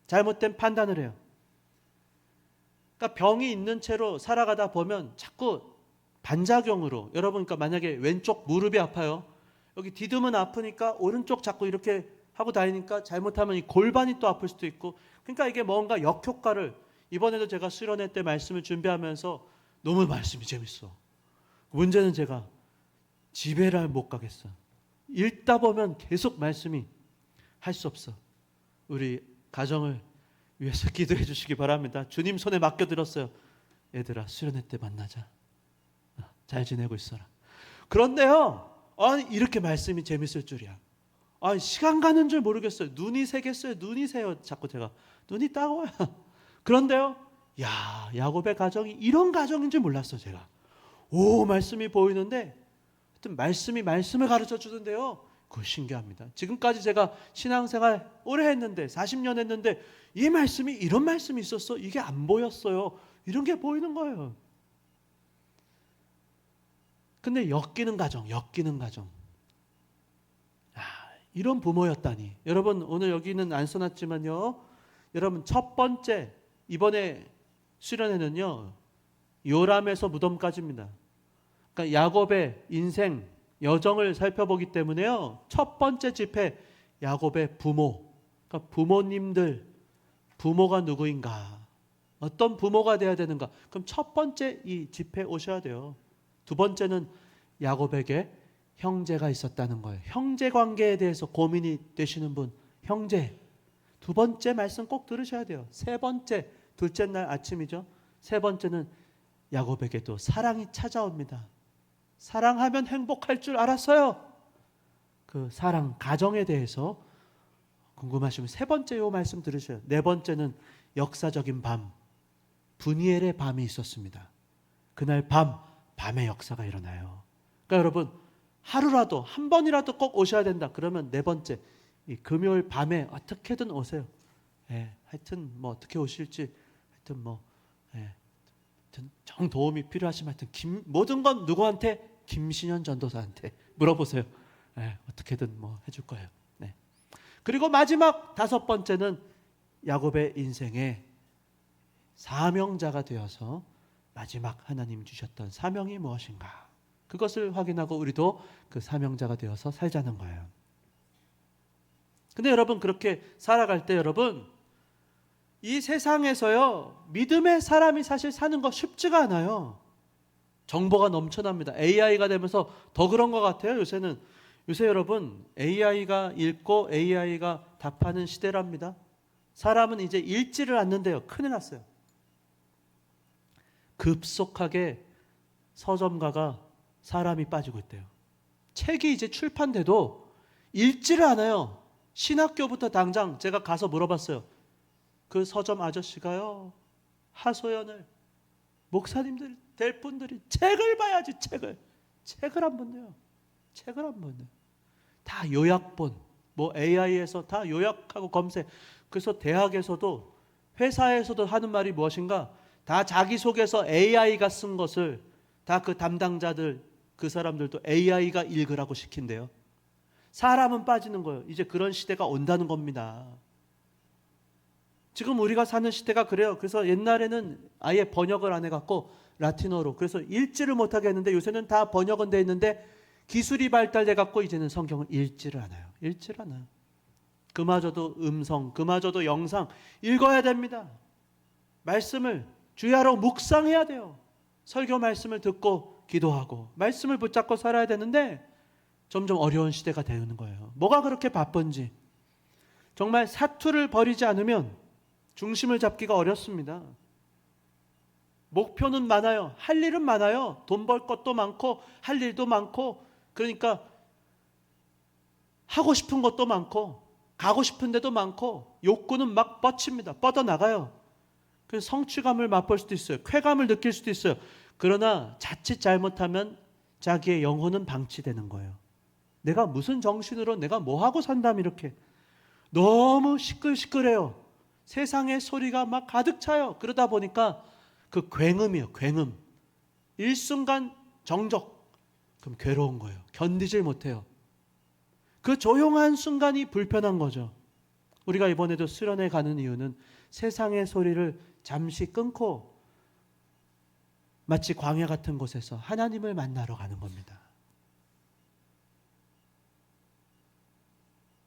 잘못된 판단을 해요. 그러니까 병이 있는 채로 살아가다 보면 자꾸 반작용으로, 여러분 그러니까 만약에 왼쪽 무릎이 아파요. 여기 디드면 아프니까 오른쪽 자꾸 이렇게 하고 다니니까 잘못하면 이 골반이 또 아플 수도 있고, 그러니까 이게 뭔가 역효과를, 이번에도 제가 수련회 때 말씀을 준비하면서 너무 말씀이 재밌어. 문제는 제가 집에를 못 가겠어. 읽다 보면 계속 말씀이 할 수 없어. 우리 가정을 위해서 기도해 주시기 바랍니다. 주님 손에 맡겨드렸어요. 얘들아 수련회 때 만나자. 잘 지내고 있어라. 그런데요, 이렇게 말씀이 재밌을 줄이야. 시간 가는 줄 모르겠어요. 눈이 새겠어요. 눈이 새요. 자꾸 제가 눈이 따가워요. 그런데요, 야곱의 가정이 이런 가정인 줄 몰랐어요. 제가 말씀이 보이는데 하여튼 말씀이 말씀을 가르쳐 주는데요, 그거 신기합니다. 지금까지 제가 신앙생활 오래 했는데 40년 했는데 이 말씀이 이런 말씀이 있었어? 이게 안 보였어요. 이런 게 보이는 거예요. 근데 엮이는 가정. 이런 부모였다니. 여러분 오늘 여기는 안 써놨지만요, 여러분 첫 번째 이번에 수련회는요 요람에서 무덤까지입니다. 그러니까 야곱의 인생 여정을 살펴보기 때문에요, 첫 번째 집회 야곱의 부모, 그러니까 부모님들, 부모가 누구인가, 어떤 부모가 돼야 되는가. 그럼 첫 번째 이 집회 오셔야 돼요. 두 번째는 야곱에게 형제가 있었다는 거예요. 형제 관계에 대해서 고민이 되시는 분, 형제. 두 번째 말씀 꼭 들으셔야 돼요. 세 번째, 둘째 날 아침이죠. 세 번째는 야곱에게도 사랑이 찾아옵니다. 사랑하면 행복할 줄 알았어요. 그 사랑, 가정에 대해서 궁금하시면 세 번째 요 말씀 들으셔요. 네 번째는 역사적인 밤, 브니엘의 밤이 있었습니다. 그날 밤의 역사가 일어나요. 그러니까 여러분 하루라도 한 번이라도 꼭 오셔야 된다. 그러면 네 번째 이 금요일 밤에 어떻게든 오세요. 하여튼 뭐 어떻게 오실지 하여튼 뭐 하여튼 정 도움이 필요하시면 하여튼 모든 건 누구한테? 김신현 전도사한테 물어보세요. 네, 어떻게든 뭐 해줄 거예요. 네. 그리고 마지막 5번째는 야곱의 인생의 사명자가 되어서 마지막 하나님 주셨던 사명이 무엇인가? 그것을 확인하고 우리도 그 사명자가 되어서 살자는 거예요. 근데 여러분 그렇게 살아갈 때 여러분 이 세상에서요 믿음의 사람이 사실 사는 거 쉽지가 않아요. 정보가 넘쳐납니다. AI가 되면서 더 그런 것 같아요. 요새 여러분 AI가 읽고 AI가 답하는 시대랍니다. 사람은 이제 읽지를 않는데요. 큰일 났어요. 급속하게 서점가가 사람이 빠지고 있대요. 책이 이제 출판돼도 읽지를 않아요. 신학교부터 당장 제가 가서 물어봤어요. 그 서점 아저씨가요 하소연을 목사님들 될 분들이 책을 봐야지 책을 안 본대요. 책을 안 본대요. 다 요약본 뭐 AI에서 다 요약하고 검색. 그래서 대학에서도 회사에서도 하는 말이 무엇인가? 다 자기소개서 AI가 쓴 것을 다 그 담당자들 그 사람들도 AI가 읽으라고 시킨대요. 사람은 빠지는 거예요. 이제 그런 시대가 온다는 겁니다. 지금 우리가 사는 시대가 그래요. 그래서 옛날에는 아예 번역을 안 해갖고 라틴어로 그래서 읽지를 못하게 했는데 요새는 다 번역은 돼 있는데 기술이 발달돼갖고 이제는 성경을 읽지를 않아요. 읽지를 않아요. 그마저도 음성, 그마저도 영상 읽어야 됩니다. 말씀을 주야로 묵상해야 돼요. 설교 말씀을 듣고 기도하고 말씀을 붙잡고 살아야 되는데 점점 어려운 시대가 되는 거예요. 뭐가 그렇게 바쁜지 정말 사투를 벌이지 않으면 중심을 잡기가 어렵습니다. 목표는 많아요. 할 일은 많아요. 돈 벌 것도 많고 할 일도 많고 그러니까 하고 싶은 것도 많고 가고 싶은 데도 많고 욕구는 막 뻗칩니다. 뻗어나가요. 그래서 성취감을 맛볼 수도 있어요. 쾌감을 느낄 수도 있어요. 그러나 자칫 잘못하면 자기의 영혼은 방치되는 거예요. 내가 무슨 정신으로 내가 뭐하고 산다면 이렇게 너무 시끌시끌해요. 세상의 소리가 막 가득 차요. 그러다 보니까 그 굉음이에요. 굉음. 일순간 정적. 그럼 괴로운 거예요. 견디질 못해요. 그 조용한 순간이 불편한 거죠. 우리가 이번에도 수련회 가는 이유는 세상의 소리를 잠시 끊고 마치 광야 같은 곳에서 하나님을 만나러 가는 겁니다.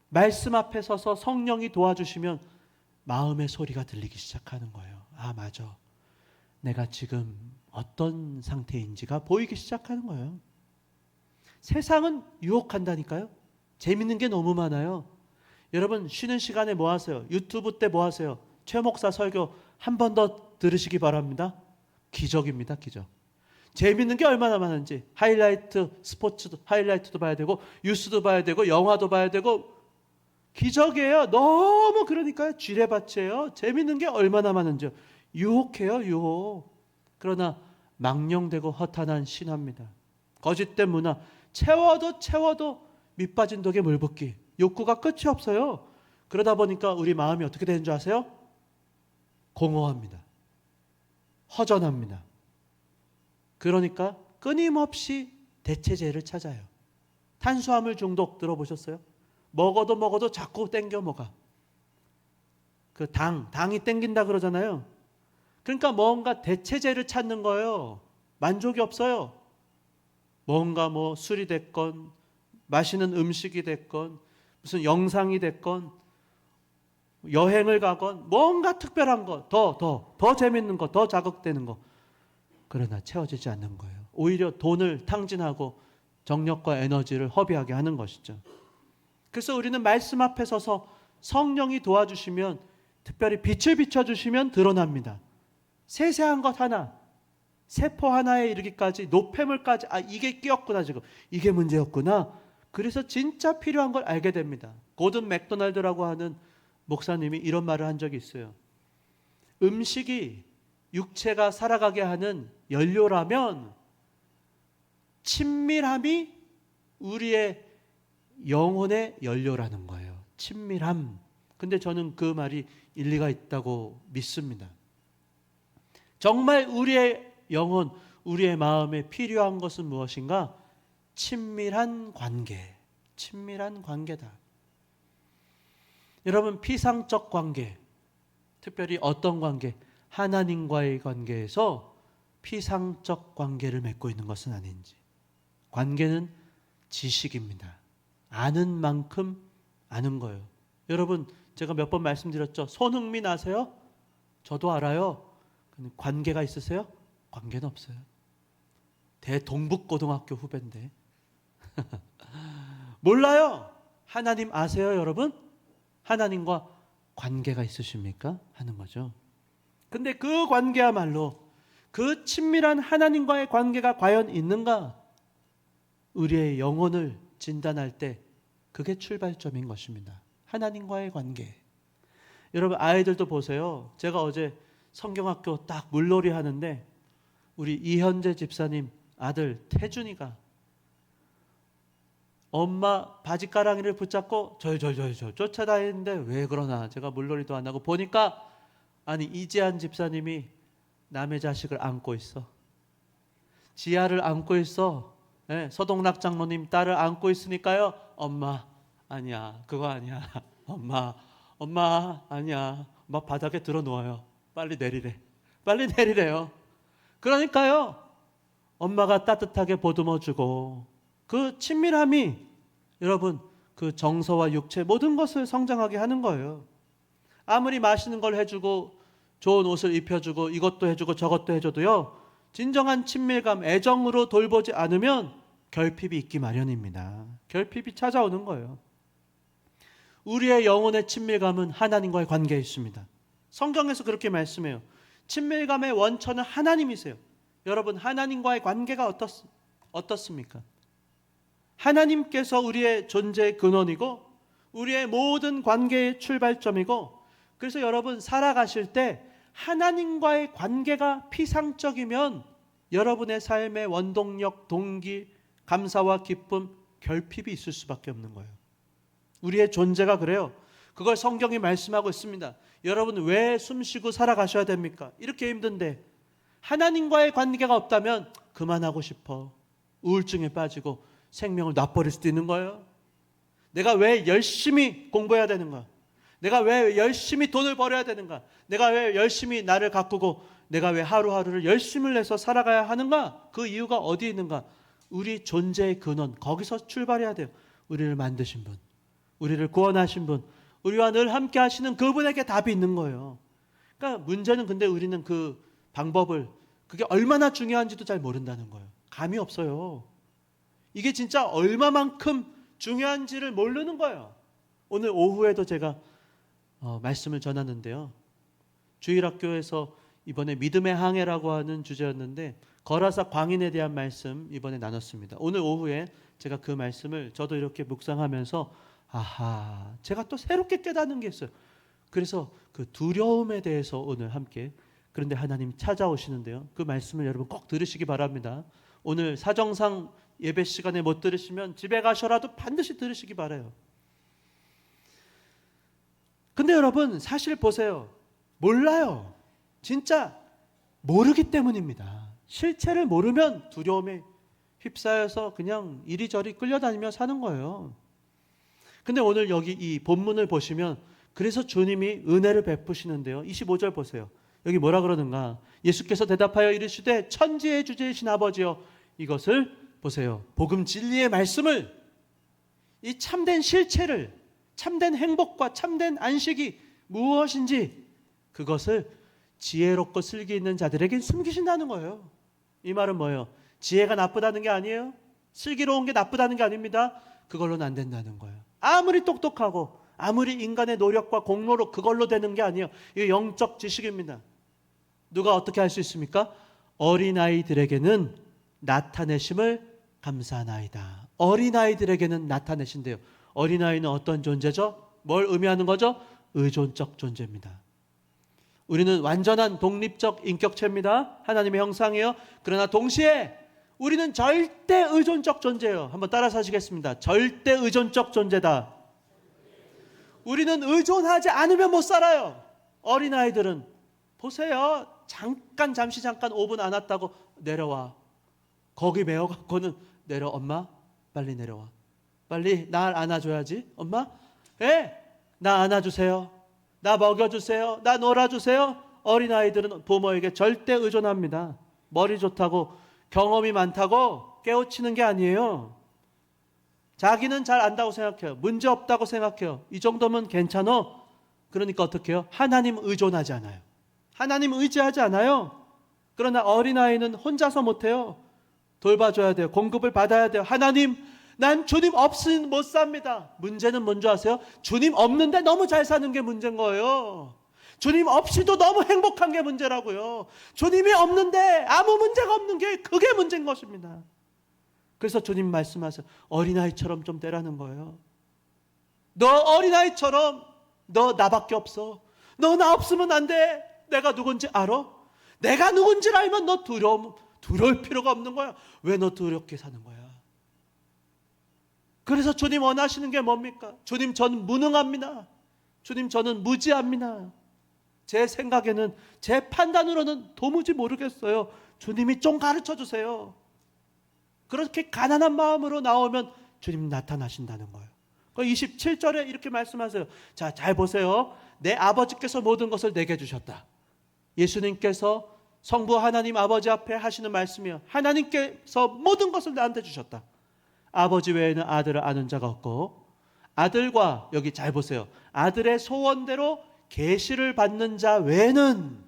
말씀 앞에 서서 성령이 도와주시면 마음의 소리가 들리기 시작하는 거예요. 아, 맞아. 내가 지금 어떤 상태인지가 보이기 시작하는 거예요. 세상은 유혹한다니까요. 재밌는 게 너무 많아요. 여러분 쉬는 시간에 뭐 하세요? 유튜브 때 뭐 하세요? 최 목사 설교 한 번 더 들으시기 바랍니다. 기적입니다. 기적. 재밌는 게 얼마나 많은지 하이라이트 스포츠도 하이라이트도 봐야 되고 뉴스도 봐야 되고 영화도 봐야 되고 기적이에요. 너무 그러니까요. 쥐레밭이에요. 재밌는 게 얼마나 많은지요. 유혹해요. 유혹. 그러나 망령되고 허탄한 신화입니다. 거짓된 문화. 채워도 밑빠진 독에 물 붓기. 욕구가 끝이 없어요. 그러다 보니까 우리 마음이 어떻게 되는 줄 아세요? 공허합니다. 허전합니다. 그러니까 끊임없이 대체제를 찾아요. 탄수화물 중독 들어보셨어요? 먹어도 자꾸 땡겨 먹어. 그 당이 땡긴다 그러잖아요. 그러니까 뭔가 대체제를 찾는 거예요. 만족이 없어요. 뭔가 뭐 술이 됐건 맛있는 음식이 됐건 무슨 영상이 됐건 여행을 가건 뭔가 특별한 거, 더 재밌는 거, 더 자극되는 거. 그러나 채워지지 않는 거예요. 오히려 돈을 탕진하고 정력과 에너지를 허비하게 하는 것이죠. 그래서 우리는 말씀 앞에 서서 성령이 도와주시면 특별히 빛을 비춰주시면 드러납니다. 세세한 것 하나, 세포 하나에 이르기까지 노폐물까지 이게 끼었구나 지금. 이게 문제였구나. 그래서 진짜 필요한 걸 알게 됩니다. 고든 맥도날드라고 하는 목사님이 이런 말을 한 적이 있어요. 음식이 육체가 살아가게 하는 연료라면 친밀함이 우리의 영혼의 연료라는 거예요. 친밀함. 근데 저는 그 말이 일리가 있다고 믿습니다. 정말 우리의 영혼, 우리의 마음에 필요한 것은 무엇인가? 친밀한 관계, 친밀한 관계다. 여러분, 피상적 관계, 특별히 어떤 관계? 하나님과의 관계에서 피상적 관계를 맺고 있는 것은 아닌지. 관계는 지식입니다. 아는 만큼 아는 거예요. 여러분, 제가 몇 번 말씀드렸죠. 손흥민 아세요? 저도 알아요. 근데 관계가 있으세요? 관계는 없어요. 대동북고등학교 후배인데. 몰라요. 하나님 아세요, 여러분? 하나님과 관계가 있으십니까? 하는 거죠. 근데 그 관계야말로 그 친밀한 하나님과의 관계가 과연 있는가? 우리의 영혼을 진단할 때 그게 출발점인 것입니다. 하나님과의 관계. 여러분, 아이들도 보세요. 제가 어제 성경학교 딱 물놀이 하는데 우리 이현재 집사님 아들 태준이가 엄마 바지가랑이를 붙잡고 절절절절 쫓아다니는데 왜 그러나 제가 물놀이도 안 하고 보니까 아니 이지한 집사님이 남의 자식을 안고 있어. 지아를 안고 있어. 네, 서동락 장로님 딸을 안고 있으니까요. 엄마 아니야, 그거 아니야. 엄마 아니야. 엄마 바닥에 들어 누워요. 빨리 내리래. 빨리 내리래요. 그러니까요. 엄마가 따뜻하게 보듬어주고 그 친밀함이 여러분 그 정서와 육체 모든 것을 성장하게 하는 거예요. 아무리 맛있는 걸 해주고 좋은 옷을 입혀주고 이것도 해주고 저것도 해줘도요. 진정한 친밀감, 애정으로 돌보지 않으면 결핍이 있기 마련입니다. 결핍이 찾아오는 거예요. 우리의 영혼의 친밀감은 하나님과의 관계에 있습니다. 성경에서 그렇게 말씀해요. 친밀감의 원천은 하나님이세요. 여러분, 하나님과의 관계가 어떻습니까? 하나님께서 우리의 존재의 근원이고 우리의 모든 관계의 출발점이고, 그래서 여러분 살아가실 때 하나님과의 관계가 피상적이면 여러분의 삶의 원동력, 동기, 감사와 기쁨, 결핍이 있을 수밖에 없는 거예요. 우리의 존재가 그래요. 그걸 성경이 말씀하고 있습니다. 여러분 왜 숨쉬고 살아가셔야 됩니까? 이렇게 힘든데 하나님과의 관계가 없다면 그만하고 싶어. 우울증에 빠지고 생명을 놔버릴 수도 있는 거예요. 내가 왜 열심히 공부해야 되는가? 내가 왜 열심히 돈을 벌어야 되는가? 내가 왜 열심히 나를 가꾸고 내가 왜 하루하루를 열심을 내서 살아가야 하는가? 그 이유가 어디에 있는가? 우리 존재의 근원, 거기서 출발해야 돼요. 우리를 만드신 분, 우리를 구원하신 분, 우리와 늘 함께 하시는 그분에게 답이 있는 거예요. 그러니까 문제는 근데 우리는 그 방법을, 그게 얼마나 중요한지도 잘 모른다는 거예요. 감이 없어요. 이게 진짜 얼마만큼 중요한지를 모르는 거예요. 오늘 오후에도 제가 말씀을 전하는데요. 주일학교에서 이번에 믿음의 항해라고 하는 주제였는데 거라사 광인에 대한 말씀 이번에 나눴습니다. 오늘 오후에 제가 그 말씀을 저도 이렇게 묵상하면서 아하, 제가 또 새롭게 깨닫는 게 있어요. 그래서 그 두려움에 대해서 오늘 함께, 그런데 하나님 찾아오시는데요. 그 말씀을 여러분 꼭 들으시기 바랍니다. 오늘 사정상 예배 시간에 못 들으시면 집에 가셔라도 반드시 들으시기 바라요. 근데 여러분 사실 보세요. 몰라요. 진짜 모르기 때문입니다. 실체를 모르면 두려움에 휩싸여서 그냥 이리저리 끌려다니며 사는 거예요. 근데 오늘 여기 이 본문을 보시면 그래서 주님이 은혜를 베푸시는데요. 25절 보세요. 여기 뭐라 그러는가? 예수께서 대답하여 이르시되 천지의 주제이신 아버지여, 이것을 보세요. 복음 진리의 말씀을, 이 참된 실체를, 참된 행복과 참된 안식이 무엇인지 그것을 지혜롭고 슬기 있는 자들에게 숨기신다는 거예요. 이 말은 뭐예요? 지혜가 나쁘다는 게 아니에요. 슬기로운 게 나쁘다는 게 아닙니다. 그걸로는 안 된다는 거예요. 아무리 똑똑하고 아무리 인간의 노력과 공로로 그걸로 되는 게 아니에요. 이거 영적 지식입니다. 누가 어떻게 할 수 있습니까? 어린아이들에게는 나타내심을 감사하나이다. 어린아이들에게는 나타내신대요. 어린아이는 어떤 존재죠? 뭘 의미하는 거죠? 의존적 존재입니다. 우리는 완전한 독립적 인격체입니다. 하나님의 형상이에요. 그러나 동시에 우리는 절대 의존적 존재예요. 한번 따라서 하시겠습니다. 절대 의존적 존재다. 우리는 의존하지 않으면 못 살아요. 어린아이들은 보세요. 잠시 5분 안 왔다고 내려와. 거기 매어갖고는 엄마 빨리 내려와. 빨리 날 안아줘야지. 엄마, 나 안아주세요. 나 먹여주세요. 나 놀아주세요. 어린아이들은 부모에게 절대 의존합니다. 머리 좋다고 경험이 많다고 깨우치는 게 아니에요. 자기는 잘 안다고 생각해요. 문제 없다고 생각해요. 이 정도면 괜찮아. 그러니까 어떻게 해요? 하나님 의존하지 않아요. 하나님 의지하지 않아요. 그러나 어린아이는 혼자서 못해요. 돌봐줘야 돼요. 공급을 받아야 돼요. 하나님, 난 주님 없이는 못 삽니다. 문제는 뭔지 아세요? 주님 없는데 너무 잘 사는 게 문제인 거예요. 주님 없이도 너무 행복한 게 문제라고요. 주님이 없는데 아무 문제가 없는 게 그게 문제인 것입니다. 그래서 주님 말씀하세요. 어린아이처럼 좀 되라는 거예요. 너 어린아이처럼 너 나밖에 없어. 너 나 없으면 안 돼. 내가 누군지 알아? 내가 누군지를 알면 너 두려울 필요가 없는 거야. 왜 너 두렵게 사는 거야? 그래서 주님 원하시는 게 뭡니까? 주님, 저는 무능합니다. 주님, 저는 무지합니다. 제 생각에는, 제 판단으로는 도무지 모르겠어요. 주님이 좀 가르쳐 주세요. 그렇게 가난한 마음으로 나오면 주님 나타나신다는 거예요. 27절에 이렇게 말씀하세요. 자, 잘 보세요. 내 아버지께서 모든 것을 내게 주셨다. 예수님께서 성부 하나님 아버지 앞에 하시는 말씀이요. 하나님께서 모든 것을 나한테 주셨다. 아버지 외에는 아들을 아는 자가 없고, 아들과, 여기 잘 보세요. 아들의 소원대로 계시를 받는 자 외에는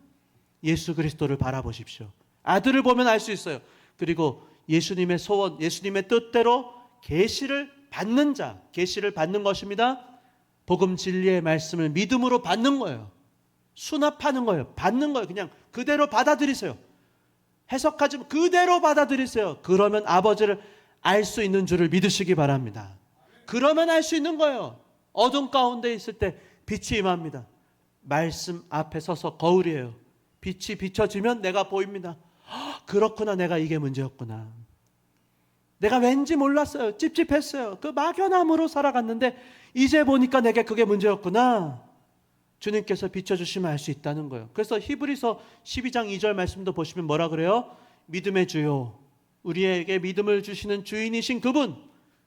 예수 그리스도를 바라보십시오. 아들을 보면 알 수 있어요. 그리고 예수님의 소원, 예수님의 뜻대로 계시를 받는 자, 계시를 받는 것입니다. 복음 진리의 말씀을 믿음으로 받는 거예요. 수납하는 거예요. 받는 거예요. 그냥 그대로 받아들이세요. 해석하지 마. 그대로 받아들이세요. 그러면 아버지를 알 수 있는 줄을 믿으시기 바랍니다. 그러면 알 수 있는 거예요. 어둠 가운데 있을 때 빛이 임합니다. 말씀 앞에 서서 거울이에요. 빛이 비춰지면 내가 보입니다. 그렇구나, 내가 이게 문제였구나. 내가 왠지 몰랐어요. 찝찝했어요. 그 막연함으로 살아갔는데 이제 보니까 내게 그게 문제였구나. 주님께서 비춰주시면 알 수 있다는 거예요. 그래서 히브리서 12장 2절 말씀도 보시면 뭐라 그래요? 믿음의 주요, 우리에게 믿음을 주시는 주인이신 그분,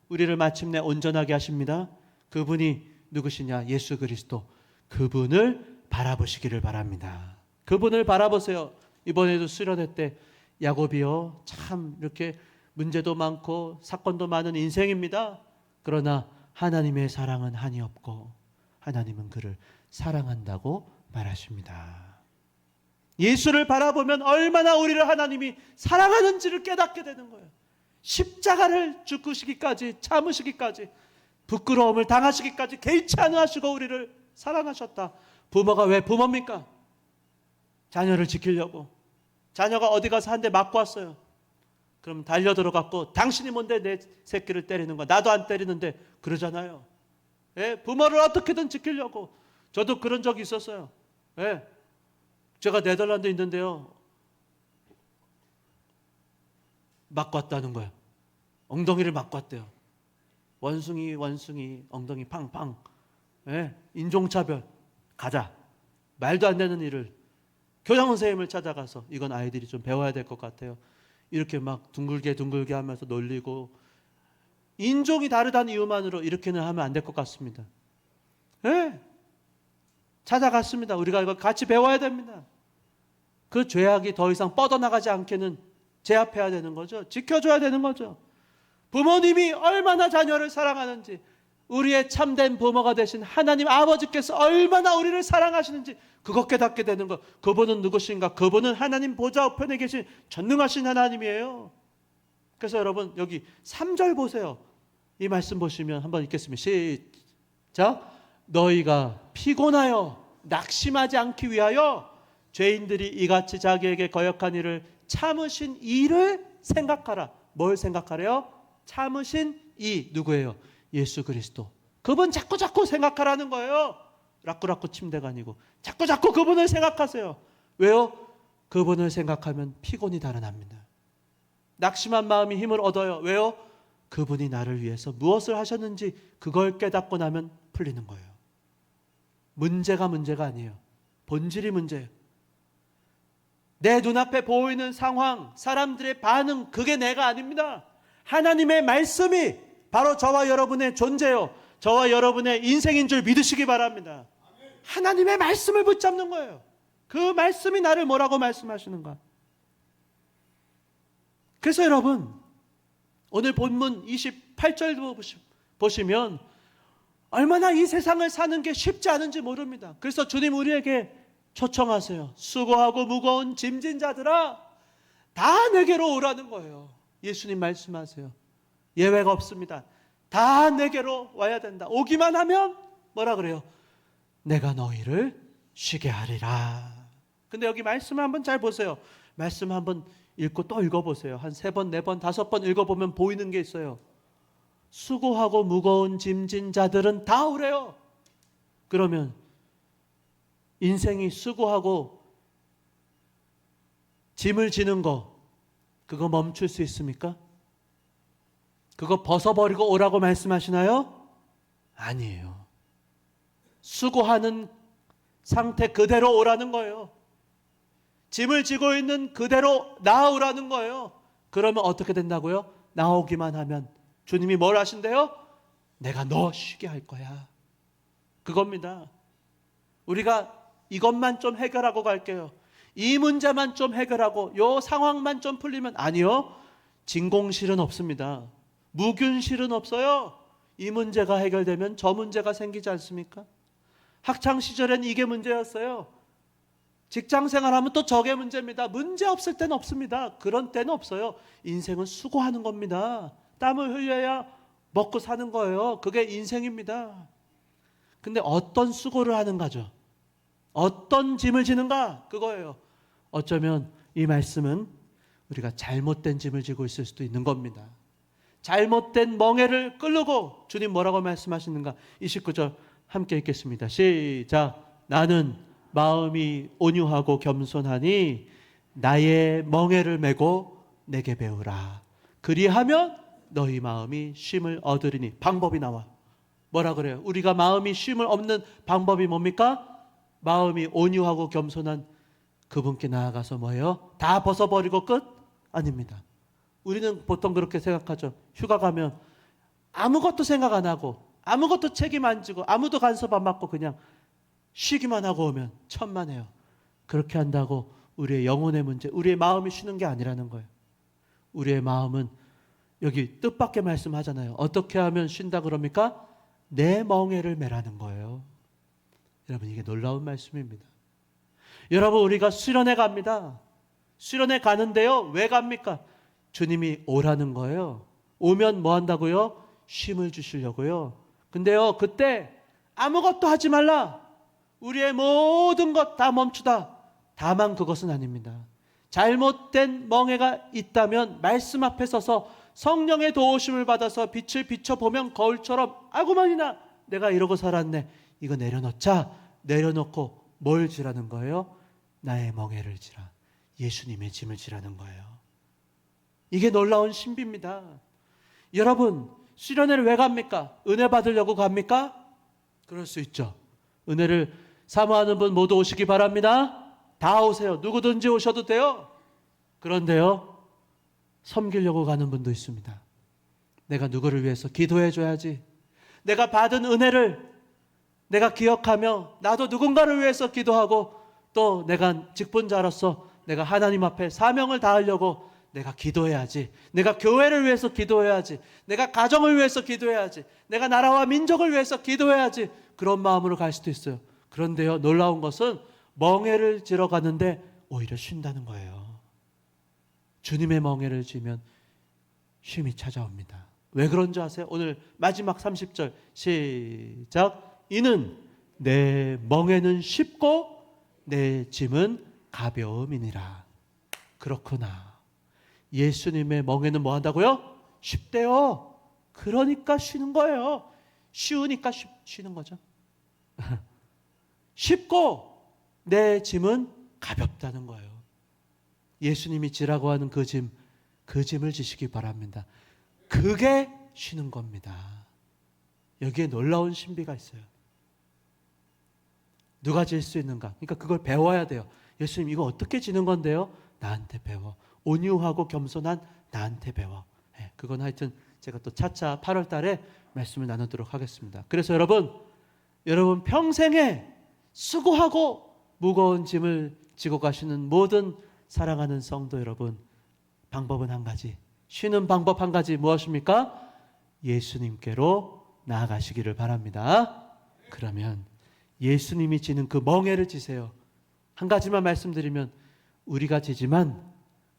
우리를 마침내 온전하게 하십니다. 그분이 누구시냐? 예수 그리스도. 그분을 바라보시기를 바랍니다. 그분을 바라보세요. 이번에도 수련회 때 야곱이요, 참 이렇게 문제도 많고 사건도 많은 인생입니다. 그러나 하나님의 사랑은 한이 없고 하나님은 그를 사랑한다고 말하십니다. 예수를 바라보면 얼마나 우리를 하나님이 사랑하는지를 깨닫게 되는 거예요. 십자가를 죽으시기까지, 참으시기까지, 부끄러움을 당하시기까지 개의치 않으시고 우리를 사랑하셨다. 부모가 왜 부모입니까? 자녀를 지키려고. 자녀가 어디 가서 한 대 맞고 왔어요. 그럼 달려들어갖고 당신이 뭔데 내 새끼를 때리는 거야. 나도 안 때리는데 그러잖아요. 예? 부모를 어떻게든 지키려고. 저도 그런 적이 있었어요. 예? 제가 네덜란드에 있는데요, 맞고 왔다는 거예요. 엉덩이를 맞고 왔대요. 원숭이 엉덩이 팡팡. 예? 인종차별. 가자. 말도 안 되는 일을. 교장 선생님을 찾아가서, 이건 아이들이 좀 배워야 될 것 같아요. 이렇게 막 둥글게 하면서 놀리고, 인종이 다르다는 이유만으로 이렇게는 하면 안 될 것 같습니다. 예? 찾아갔습니다. 우리가 이거 같이 배워야 됩니다. 그 죄악이 더 이상 뻗어나가지 않게는 제압해야 되는 거죠. 지켜줘야 되는 거죠. 부모님이 얼마나 자녀를 사랑하는지, 우리의 참된 부모가 되신 하나님 아버지께서 얼마나 우리를 사랑하시는지 그것 깨닫게 되는 것. 그분은 누구신가? 그분은 하나님 보좌 우편에 계신 전능하신 하나님이에요. 그래서 여러분 여기 3절 보세요. 이 말씀 보시면 한번 읽겠습니다. 시작. 너희가 피곤하여 낙심하지 않기 위하여 죄인들이 이같이 자기에게 거역한 일을 참으신 이를 생각하라. 뭘 생각하래요? 참으신 이 누구예요? 예수 그리스도. 그분 자꾸 생각하라는 거예요. 라꾸라꾸 침대가 아니고 자꾸 그분을 생각하세요. 왜요? 그분을 생각하면 피곤이 달아납니다. 낙심한 마음이 힘을 얻어요. 왜요? 그분이 나를 위해서 무엇을 하셨는지 그걸 깨닫고 나면 풀리는 거예요. 문제가 아니에요. 본질이 문제예요. 내 눈앞에 보이는 상황, 사람들의 반응, 그게 내가 아닙니다. 하나님의 말씀이 바로 저와 여러분의 존재요, 저와 여러분의 인생인 줄 믿으시기 바랍니다. 하나님의 말씀을 붙잡는 거예요. 그 말씀이 나를 뭐라고 말씀하시는가. 그래서 여러분, 오늘 본문 28절도 보시면 얼마나 이 세상을 사는 게 쉽지 않은지 모릅니다. 그래서 주님 우리에게 초청하세요. 수고하고 무거운 짐진 자들아, 다 내게로 오라는 거예요. 예수님 말씀하세요. 예외가 없습니다. 다 내게로 와야 된다. 오기만 하면 뭐라 그래요? 내가 너희를 쉬게 하리라. 근데 여기 말씀 한번 잘 보세요. 말씀 한번 읽고 또 읽어보세요. 한 3번, 4번, 5번 읽어보면 보이는 게 있어요. 수고하고 무거운 짐진 자들은 다 오래요. 그러면 인생이 수고하고 짐을 지는 거, 그거 멈출 수 있습니까? 그거 벗어버리고 오라고 말씀하시나요? 아니에요. 수고하는 상태 그대로 오라는 거예요. 짐을 지고 있는 그대로 나오라는 거예요. 그러면 어떻게 된다고요? 나오기만 하면 주님이 뭘 하신대요? 내가 너 쉬게 할 거야. 그겁니다. 우리가 이것만 좀 해결하고 갈게요, 이 문제만 좀 해결하고 요 상황만 좀 풀리면, 아니요. 진공실은 없습니다. 무균실은 없어요. 이 문제가 해결되면 저 문제가 생기지 않습니까? 학창시절엔 이게 문제였어요. 직장생활하면 또 저게 문제입니다. 문제 없을 때는 없습니다. 그런 때는 없어요. 인생은 수고하는 겁니다. 땀을 흘려야 먹고 사는 거예요. 그게 인생입니다. 근데 어떤 수고를 하는가죠? 어떤 짐을 지는가? 그거예요. 어쩌면 이 말씀은 우리가 잘못된 짐을 지고 있을 수도 있는 겁니다. 잘못된 멍에를 끌고 주님 뭐라고 말씀하시는가? 29절 함께 읽겠습니다. 시작. 나는 마음이 온유하고 겸손하니 나의 멍에를 메고 내게 배우라. 그리하면 너희 마음이 쉼을 얻으리니. 방법이 나와. 뭐라 그래요? 우리가 마음이 쉼을 얻는 방법이 뭡니까? 마음이 온유하고 겸손한 그분께 나아가서 뭐예요? 다 벗어버리고 끝? 아닙니다. 우리는 보통 그렇게 생각하죠. 휴가 가면 아무것도 생각 안 하고 아무것도 책임 안 지고 아무도 간섭 안 받고 그냥 쉬기만 하고 오면 천만에요. 그렇게 한다고 우리의 영혼의 문제, 우리의 마음이 쉬는 게 아니라는 거예요. 우리의 마음은 여기 뜻밖의 말씀하잖아요. 어떻게 하면 쉰다 그럽니까? 내 멍에를 메라는 거예요. 여러분, 이게 놀라운 말씀입니다. 여러분, 우리가 수련회 갑니다. 수련회 가는데요, 왜 갑니까? 주님이 오라는 거예요. 오면 뭐 한다고요? 쉼을 주시려고요. 근데요, 그때 아무것도 하지 말라. 우리의 모든 것 다 멈추다. 다만 그것은 아닙니다. 잘못된 멍에가 있다면 말씀 앞에 서서 성령의 도우심을 받아서 빛을 비춰보면 거울처럼, 아구만이나 내가 이러고 살았네. 이거 내려놓자. 내려놓고 뭘 지라는 거예요? 나의 멍에를 지라. 예수님의 짐을 지라는 거예요. 이게 놀라운 신비입니다. 여러분, 수련회를 왜 갑니까? 은혜 받으려고 갑니까? 그럴 수 있죠. 은혜를 사모하는 분 모두 오시기 바랍니다. 다 오세요. 누구든지 오셔도 돼요. 그런데요, 섬기려고 가는 분도 있습니다. 내가 누구를 위해서 기도해 줘야지. 내가 받은 은혜를 내가 기억하며 나도 누군가를 위해서 기도하고, 또 내가 직분자로서 내가 하나님 앞에 사명을 다하려고 내가 기도해야지. 내가 교회를 위해서 기도해야지. 내가 가정을 위해서 기도해야지. 내가 나라와 민족을 위해서 기도해야지. 그런 마음으로 갈 수도 있어요. 그런데요, 놀라운 것은 멍에를 지러 가는데 오히려 쉰다는 거예요. 주님의 멍에를 지면 쉼이 찾아옵니다. 왜 그런 줄 아세요? 오늘 마지막 30절 시작. 이는 내 멍에는 쉽고 내 짐은 가벼움이니라. 그렇구나. 예수님의 멍에는 뭐 한다고요? 쉽대요. 그러니까 쉬는 거예요. 쉬우니까 쉬는 거죠. 쉽고 내 짐은 가볍다는 거예요. 예수님이 지라고 하는 그 짐을 지시기 바랍니다. 그게 쉬는 겁니다. 여기에 놀라운 신비가 있어요. 누가 질 수 있는가? 그러니까 그걸 배워야 돼요. 예수님 이거 어떻게 지는 건데요? 나한테 배워. 온유하고 겸손한 나한테 배워. 그건 하여튼 제가 또 차차 8월 달에 말씀을 나누도록 하겠습니다. 그래서 여러분 평생에 수고하고 무거운 짐을 지고 가시는 모든 사랑하는 성도 여러분, 방법은 한 가지, 쉬는 방법 한 가지 무엇입니까? 예수님께로 나아가시기를 바랍니다. 그러면 예수님이 지는 그 멍에를 지세요. 한 가지만 말씀드리면 우리가 지지만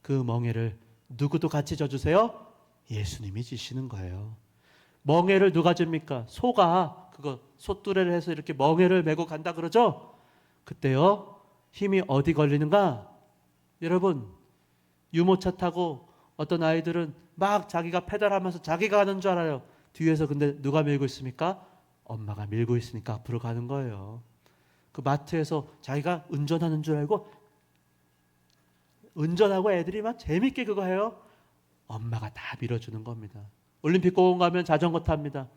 그 멍에를 누구도 같이 져주세요? 예수님이 지시는 거예요. 멍에를 누가 집니까? 소가 그거 소뚜레를 해서 이렇게 멍에를 메고 간다 그러죠? 그때요 힘이 어디 걸리는가? 여러분 유모차 타고 어떤 아이들은 막 자기가 페달하면서 자기가 가는 줄 알아요. 뒤에서 근데 누가 밀고 있습니까? 엄마가 밀고 있으니까 앞으로 가는 거예요. 그 마트에서 자기가 운전하는 줄 알고 운전하고 애들이 막 재밌게 그거 해요. 엄마가 다 밀어주는 겁니다. 올림픽 공원 가면 자전거 탑니다.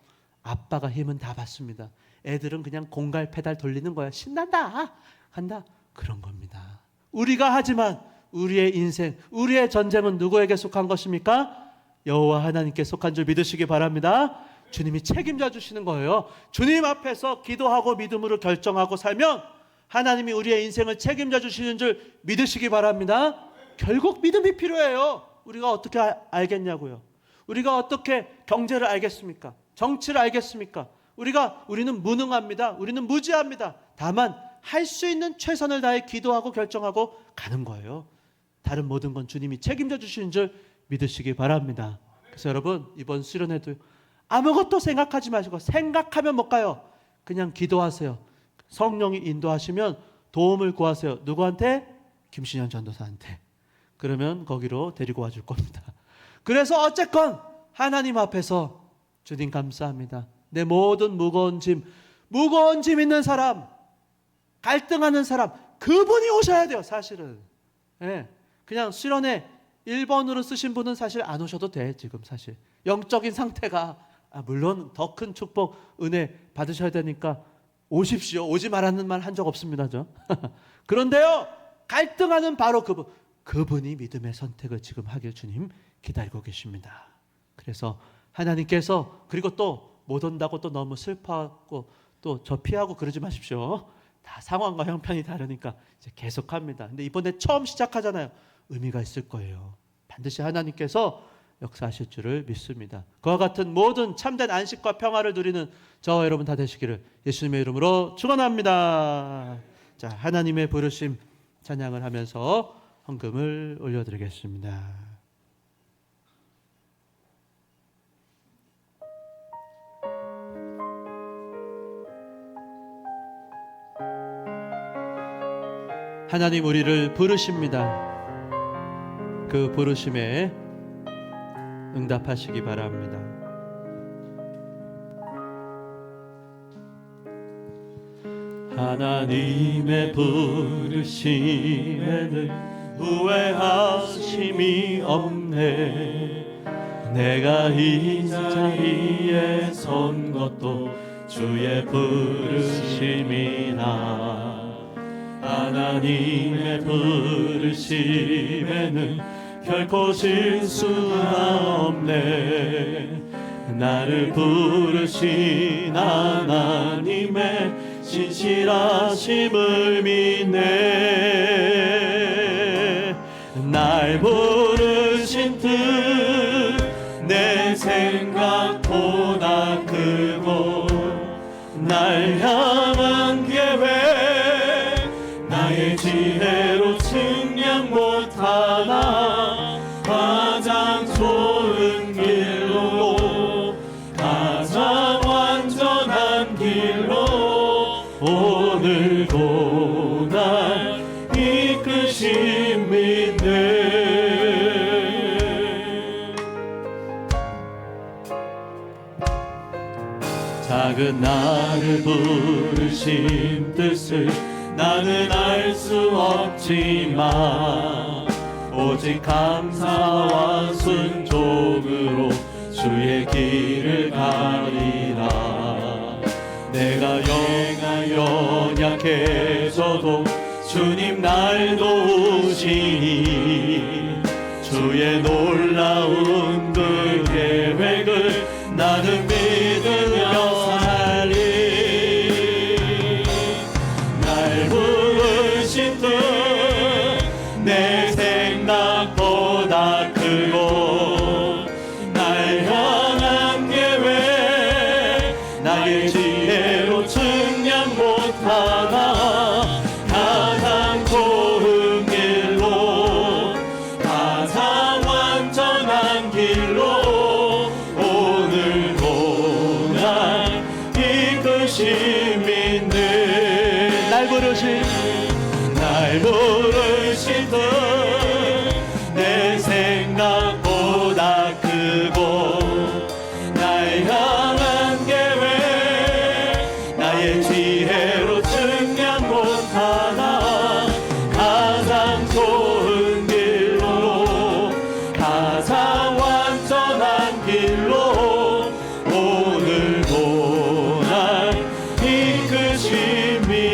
아빠가 힘은 다 받습니다. 애들은 그냥 공갈 페달 돌리는 거야. 신난다 간다 그런 겁니다. 우리가 하지만 우리의 인생, 우리의 전쟁은 누구에게 속한 것입니까? 여호와 하나님께 속한 줄 믿으시기 바랍니다. 주님이 책임져 주시는 거예요. 주님 앞에서 기도하고 믿음으로 결정하고 살면 하나님이 우리의 인생을 책임져 주시는 줄 믿으시기 바랍니다. 결국 믿음이 필요해요. 우리가 어떻게 알겠냐고요. 우리가 어떻게 경제를 알겠습니까? 정치를 알겠습니까? 우리는 무능합니다. 우리는 무지합니다. 다만 할 수 있는 최선을 다해 기도하고 결정하고 가는 거예요. 다른 모든 건 주님이 책임져 주시는 줄 믿으시기 바랍니다. 그래서 여러분 이번 수련회도 아무것도 생각하지 마시고, 생각하면 못 가요. 그냥 기도하세요. 성령이 인도하시면 도움을 구하세요. 누구한테? 김신현 전도사한테. 그러면 거기로 데리고 와줄 겁니다. 그래서 어쨌건 하나님 앞에서 주님 감사합니다. 내 모든 무거운 짐 있는 사람, 갈등하는 사람, 그분이 오셔야 돼요. 사실은 그냥 수련회 1번으로 쓰신 분은 사실 안 오셔도 돼. 지금 사실 영적인 상태가 물론 더 큰 축복 은혜 받으셔야 되니까 오십시오. 오지 말라는 말 한 적 없습니다. 저 그런데요 갈등하는 바로 그분이 믿음의 선택을 지금 하길 주님 기다리고 계십니다. 그래서 하나님께서, 그리고 또 못 온다고 또 너무 슬퍼하고 또 저 피하고 그러지 마십시오. 다 상황과 형편이 다르니까 이제 계속합니다. 근데 이번에 처음 시작하잖아요. 의미가 있을 거예요. 반드시 하나님께서 역사하실 줄을 믿습니다. 그와 같은 모든 참된 안식과 평화를 누리는 저와 여러분 다 되시기를 예수님의 이름으로 축원합니다. 자, 하나님의 부르심 찬양을 하면서 헌금을 올려드리겠습니다. 하나님 우리를 부르십니다. 그 부르심에 응답하시기 바랍니다. 하나님의 부르심에는 후회하심이 없네. 내가 이 자리에 선 것도 주의 부르심이나. 하나님의 부르심에는 결코 실수가 없네. 나를 부르신 하나님의 신실하심을 믿네. 날 부르신 뜻 내 생각보다 크고, 날 향한 계획 나의 지혜로 측량 못하나. 가장 좋은 길로, 가장 완전한 길로 오늘도 날 이끄십니다. 작은 나를 부르신 뜻을 나는 알 수 없지만, 오직 감사와 순종으로 주의 길을 가리라. 내가 연약해져도 주님 날 도우시니 주의 놀라운 그 계획을 나는 믿으며 살리. 날 부르신 뜻 내 생각보다 크고 날 향한 계획 나의 지혜로 측량 못하나 가장 좋은 길로 가장 완전한 길로 오늘도 날 이끄심 있는 날 부르신 내 생각보다 크고 날 향한 계획 나의 지혜로 측량 못하나 가장 좋은 길로 가장 완전한 길로 오늘도 날 이끄심이.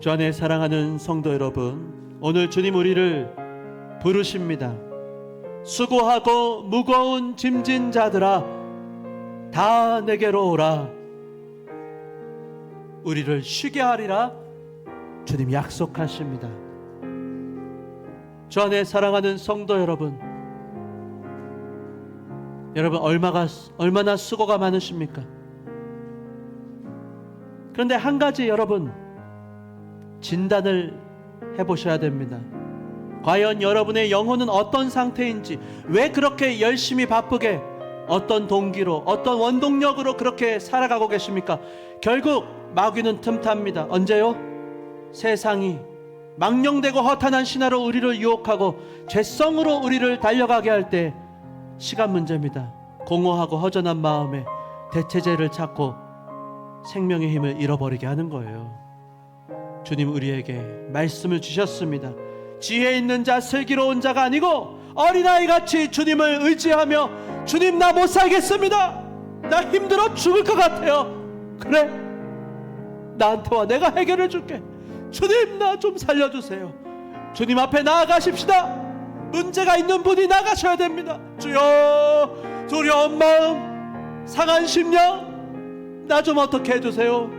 주 안에 사랑하는 성도 여러분, 오늘 주님 우리를 부르십니다. 수고하고 무거운 짐진 자들아 다 내게로 오라. 우리를 쉬게 하리라 주님 약속하십니다. 주 안에 사랑하는 성도 여러분, 얼마나 수고가 많으십니까? 그런데 한 가지 여러분 진단을 해보셔야 됩니다. 과연 여러분의 영혼은 어떤 상태인지, 왜 그렇게 열심히 바쁘게 어떤 동기로 어떤 원동력으로 그렇게 살아가고 계십니까? 결국 마귀는 틈탑니다. 언제요? 세상이 망령되고 허탄한 신화로 우리를 유혹하고 죄성으로 우리를 달려가게 할 때 시간 문제입니다. 공허하고 허전한 마음에 대체제를 찾고 생명의 힘을 잃어버리게 하는 거예요. 주님 우리에게 말씀을 주셨습니다. 지혜 있는 자, 슬기로운 자가 아니고 어린아이같이 주님을 의지하며 주님 나 못 살겠습니다. 나 힘들어 죽을 것 같아요. 그래, 나한테 와, 내가 해결해 줄게. 주님 나 좀 살려주세요. 주님 앞에 나아가십시다. 문제가 있는 분이 나가셔야 됩니다. 주여, 두려운 마음, 상한 심령 나 좀 어떻게 해주세요.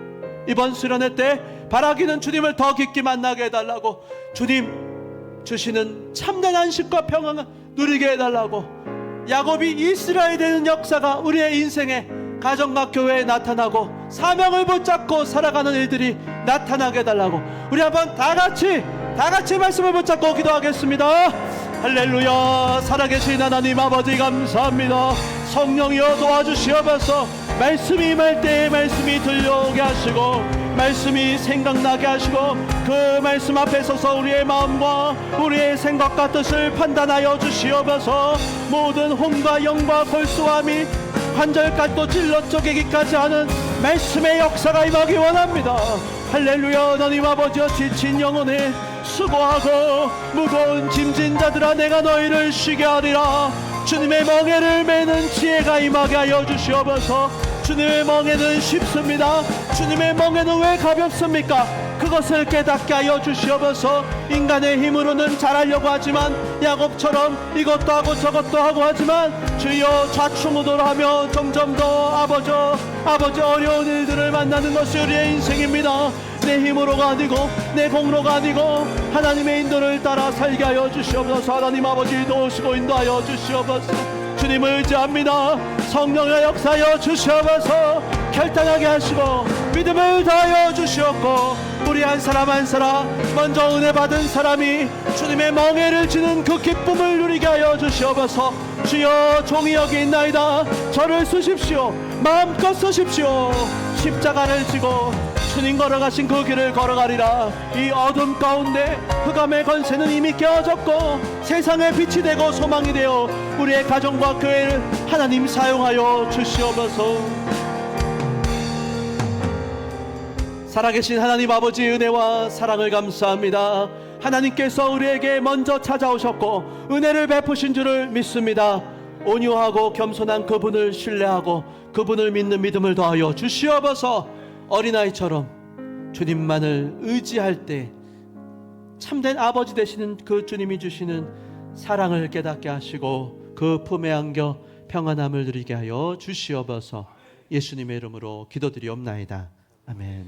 이번 수련회 때 바라기는 주님을 더 깊이 만나게 해달라고, 주님 주시는 참된 안식과 평안을 누리게 해달라고, 야곱이 이스라엘 되는 역사가 우리의 인생에 가정과 교회에 나타나고 사명을 붙잡고 살아가는 일들이 나타나게 해달라고, 우리 한번 다 같이 말씀을 붙잡고 기도하겠습니다. 할렐루야. 살아계신 하나님 아버지 감사합니다. 성령이여 도와주시옵소서. 말씀이 임할 때에 말씀이 들려오게 하시고 말씀이 생각나게 하시고 그 말씀 앞에 서서 우리의 마음과 우리의 생각과 뜻을 판단하여 주시옵소서. 모든 혼과 영과 골수함이 관절까지도 찔러 쪼개기까지 하는 말씀의 역사가 임하기 원합니다. 할렐루야. 하나님 아버지여, 지친 영혼에 수고하고 무거운 짐진 자들아 내가 너희를 쉬게 하리라. 주님의 멍에를 매는 지혜가 임하게 하여 주시옵소서. 주님의 멍에는 쉽습니다. 주님의 멍에는 왜 가볍습니까? 그것을 깨닫게 하여 주시옵소서. 인간의 힘으로는 잘하려고 하지만, 야곱처럼 이것도 하고 저것도 하고 하지만 주여 좌충우돌하며 점점 더 아버지 어려운 일들을 만나는 것이 우리의 인생입니다. 내 힘으로가 아니고 내 공로가 아니고 하나님의 인도를 따라 살게 하여 주시옵소서. 하나님 아버지 도우시고 인도하여 주시옵소서. 주님을 의지합니다. 성령의 역사여 주시옵소서. 결단하게 하시고 믿음을 더하여 주시옵고, 우리 한 사람 한 사람 먼저 은혜 받은 사람이 주님의 멍에를 지는 그 기쁨을 누리게 하여 주시옵소서. 주여, 종이 여기 있나이다. 저를 쓰십시오. 마음껏 쓰십시오. 십자가를 지고 주님 걸어가신 그 길을 걸어가리라. 이 어둠 가운데 흑암의 권세는 이미 깨어졌고 세상의 빛이 되고 소망이 되어 우리의 가정과 교회를 하나님 사용하여 주시옵소서. 살아계신 하나님 아버지 은혜와 사랑을 감사합니다. 하나님께서 우리에게 먼저 찾아오셨고 은혜를 베푸신 줄을 믿습니다. 온유하고 겸손한 그분을 신뢰하고 그분을 믿는 믿음을 더하여 주시옵소서. 어린아이처럼 주님만을 의지할 때 참된 아버지 되시는 그 주님이 주시는 사랑을 깨닫게 하시고 그 품에 안겨 평안함을 누리게 하여 주시옵소서. 예수님의 이름으로 기도드리옵나이다. 아멘.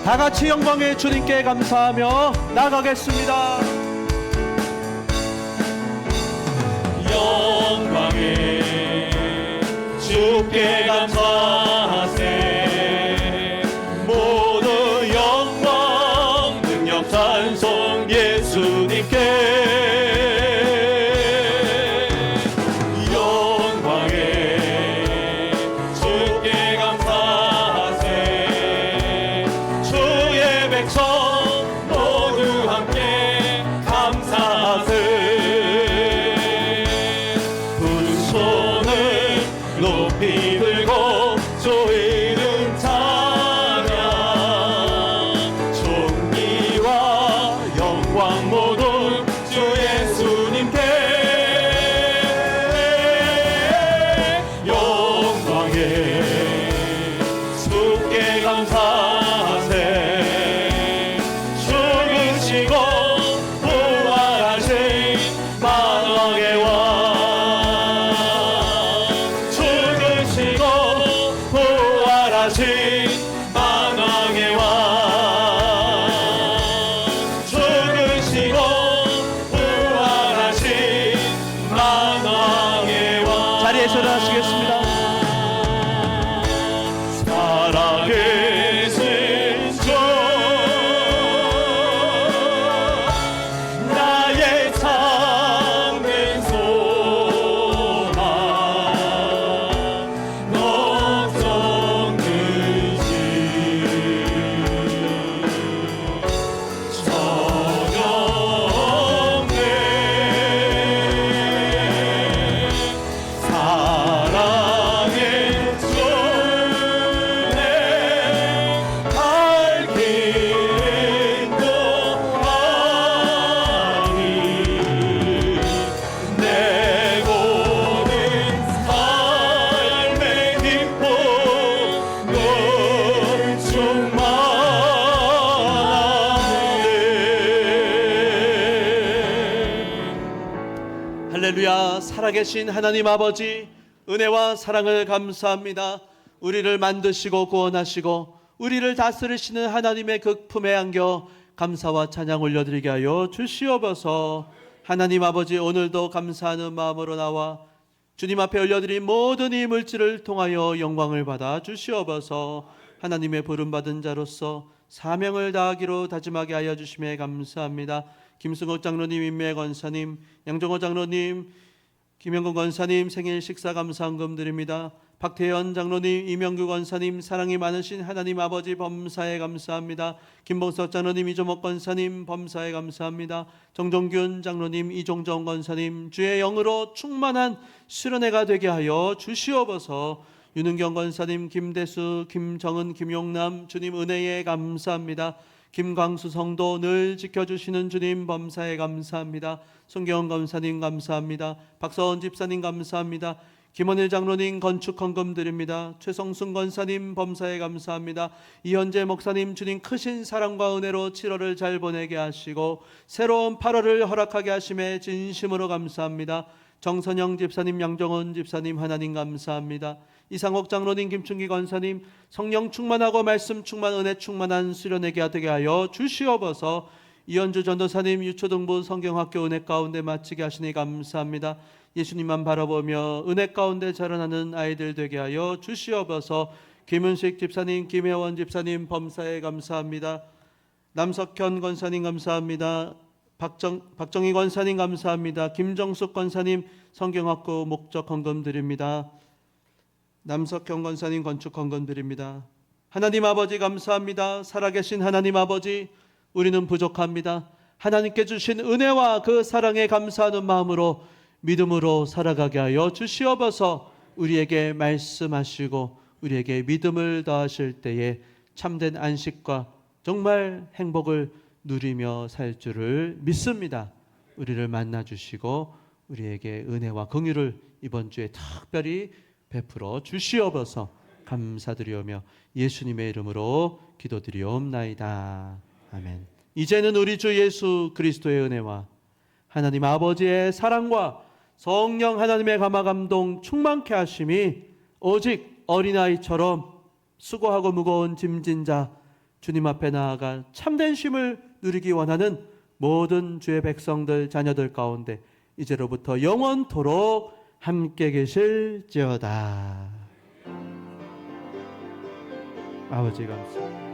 다 같이 영광의 주님께 감사하며 나가겠습니다. 영광의 주께 감사하세. 모두 영광 능력 찬송 예수님께. 자리에서 일어나시겠습니다. 살아계신 주 나의 참된 소망 걱정되시 저녁에 사랑의 주네 갈 길은 또하니 내 모든 삶의 기쁨 늘 충만하네. 할렐루야. 살아계신 하나님 아버지, 은혜와 사랑을 감사합니다. 우리를 만드시고 구원하시고 우리를 다스리시는 하나님의 그 품에 안겨 감사와 찬양 올려드리게 하여 주시옵소서. 하나님 아버지, 오늘도 감사하는 마음으로 나와 주님 앞에 올려드린 모든 이 물질을 통하여 영광을 받아 주시옵소서. 하나님의 부름받은 자로서 사명을 다하기로 다짐하게 하여 주심에 감사합니다. 김승옥 장로님, 임매 권사님, 양정호 장로님, 김영건 권사님 생일 식사 감사헌금 드립니다. 박태현 장로님, 이명규 권사님, 사랑이 많으신 하나님 아버지 범사에 감사합니다. 김봉석 장로님, 이조목 권사님 범사에 감사합니다. 정종균 장로님, 이종정 권사님, 주의 영으로 충만한 수련회가 되게 하여 주시옵소서. 윤은경 권사님, 김대수, 김정은, 김용남, 주님 은혜에 감사합니다. 김광수 성도 늘 지켜주시는 주님 범사에 감사합니다. 송경원 권사님 감사합니다. 박서원 집사님 감사합니다. 김원일 장로님 건축 헌금 드립니다. 최성순 권사님 범사에 감사합니다. 이현재 목사님, 주님 크신 사랑과 은혜로 7월을 잘 보내게 하시고 새로운 8월을 허락하게 하심에 진심으로 감사합니다. 정선영 집사님, 양정원 집사님 하나님 감사합니다. 이상옥 장로님, 김충기 권사님, 성령 충만하고 말씀 충만, 은혜 충만한 수련회가 되게 하여 주시옵소서. 이현주 전도사님, 유초등부 성경학교 은혜 가운데 마치게 하시니 감사합니다. 예수님만 바라보며 은혜 가운데 자라나는 아이들 되게 하여 주시옵소서. 김은식 집사님, 김혜원 집사님 범사에 감사합니다. 남석현 권사님 감사합니다. 박정희 권사님 감사합니다. 김정숙 권사님 성경학교 목적 헌금 드립니다. 남석현 권사님 건축 헌금 드립니다. 하나님 아버지 감사합니다. 살아계신 하나님 아버지, 우리는 부족합니다. 하나님께 주신 은혜와 그 사랑에 감사하는 마음으로 믿음으로 살아가게 하여 주시옵소서. 우리에게 말씀하시고 우리에게 믿음을 더하실 때에 참된 안식과 정말 행복을 누리며 살 줄을 믿습니다. 우리를 만나 주시고 우리에게 은혜와 긍휼을 이번 주에 특별히 베풀어 주시옵소서. 감사드리오며 예수님의 이름으로 기도드리옵나이다. 아멘. 이제는 우리 주 예수 그리스도의 은혜와 하나님 아버지의 사랑과 성령 하나님의 감화 감동 충만케 하심이 오직 어린아이처럼 수고하고 무거운 짐진 자 주님 앞에 나아가 참된 쉼을 누리기 원하는 모든 주의 백성들 자녀들 가운데 이제로부터 영원토록 함께 계실지어다. 아버지 감사합니다.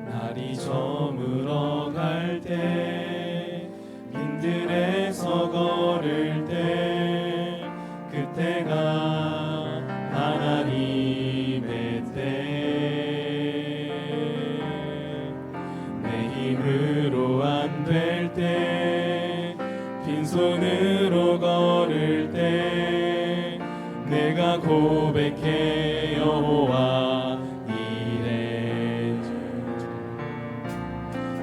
날이 저물어 갈 때 빈들에서 걸을 때 그때가 하나님의 때 내 힘으로 안 될 때 빈손으로 걸을 때 내가 고백해 여호와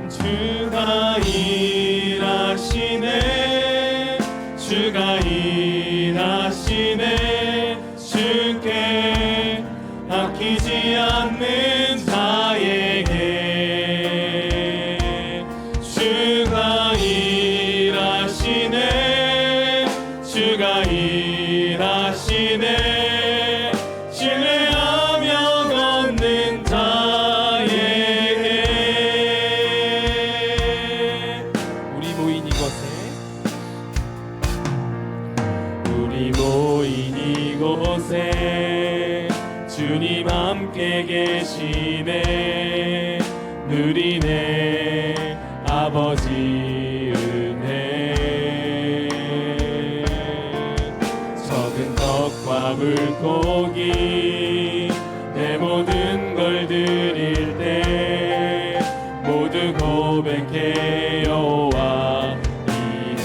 주가 일하시네 주가 일하시네 주께 아끼지 않는 자에게 주가 일하시네 주가 일하시네 신뢰하며 걷는 자에게 우리 모인 이곳에 주님 함께 계시네 누리네 아버지 은혜 적은 떡과 물고기 내 모든 걸 드릴 때 모두 고백해 여호와 이래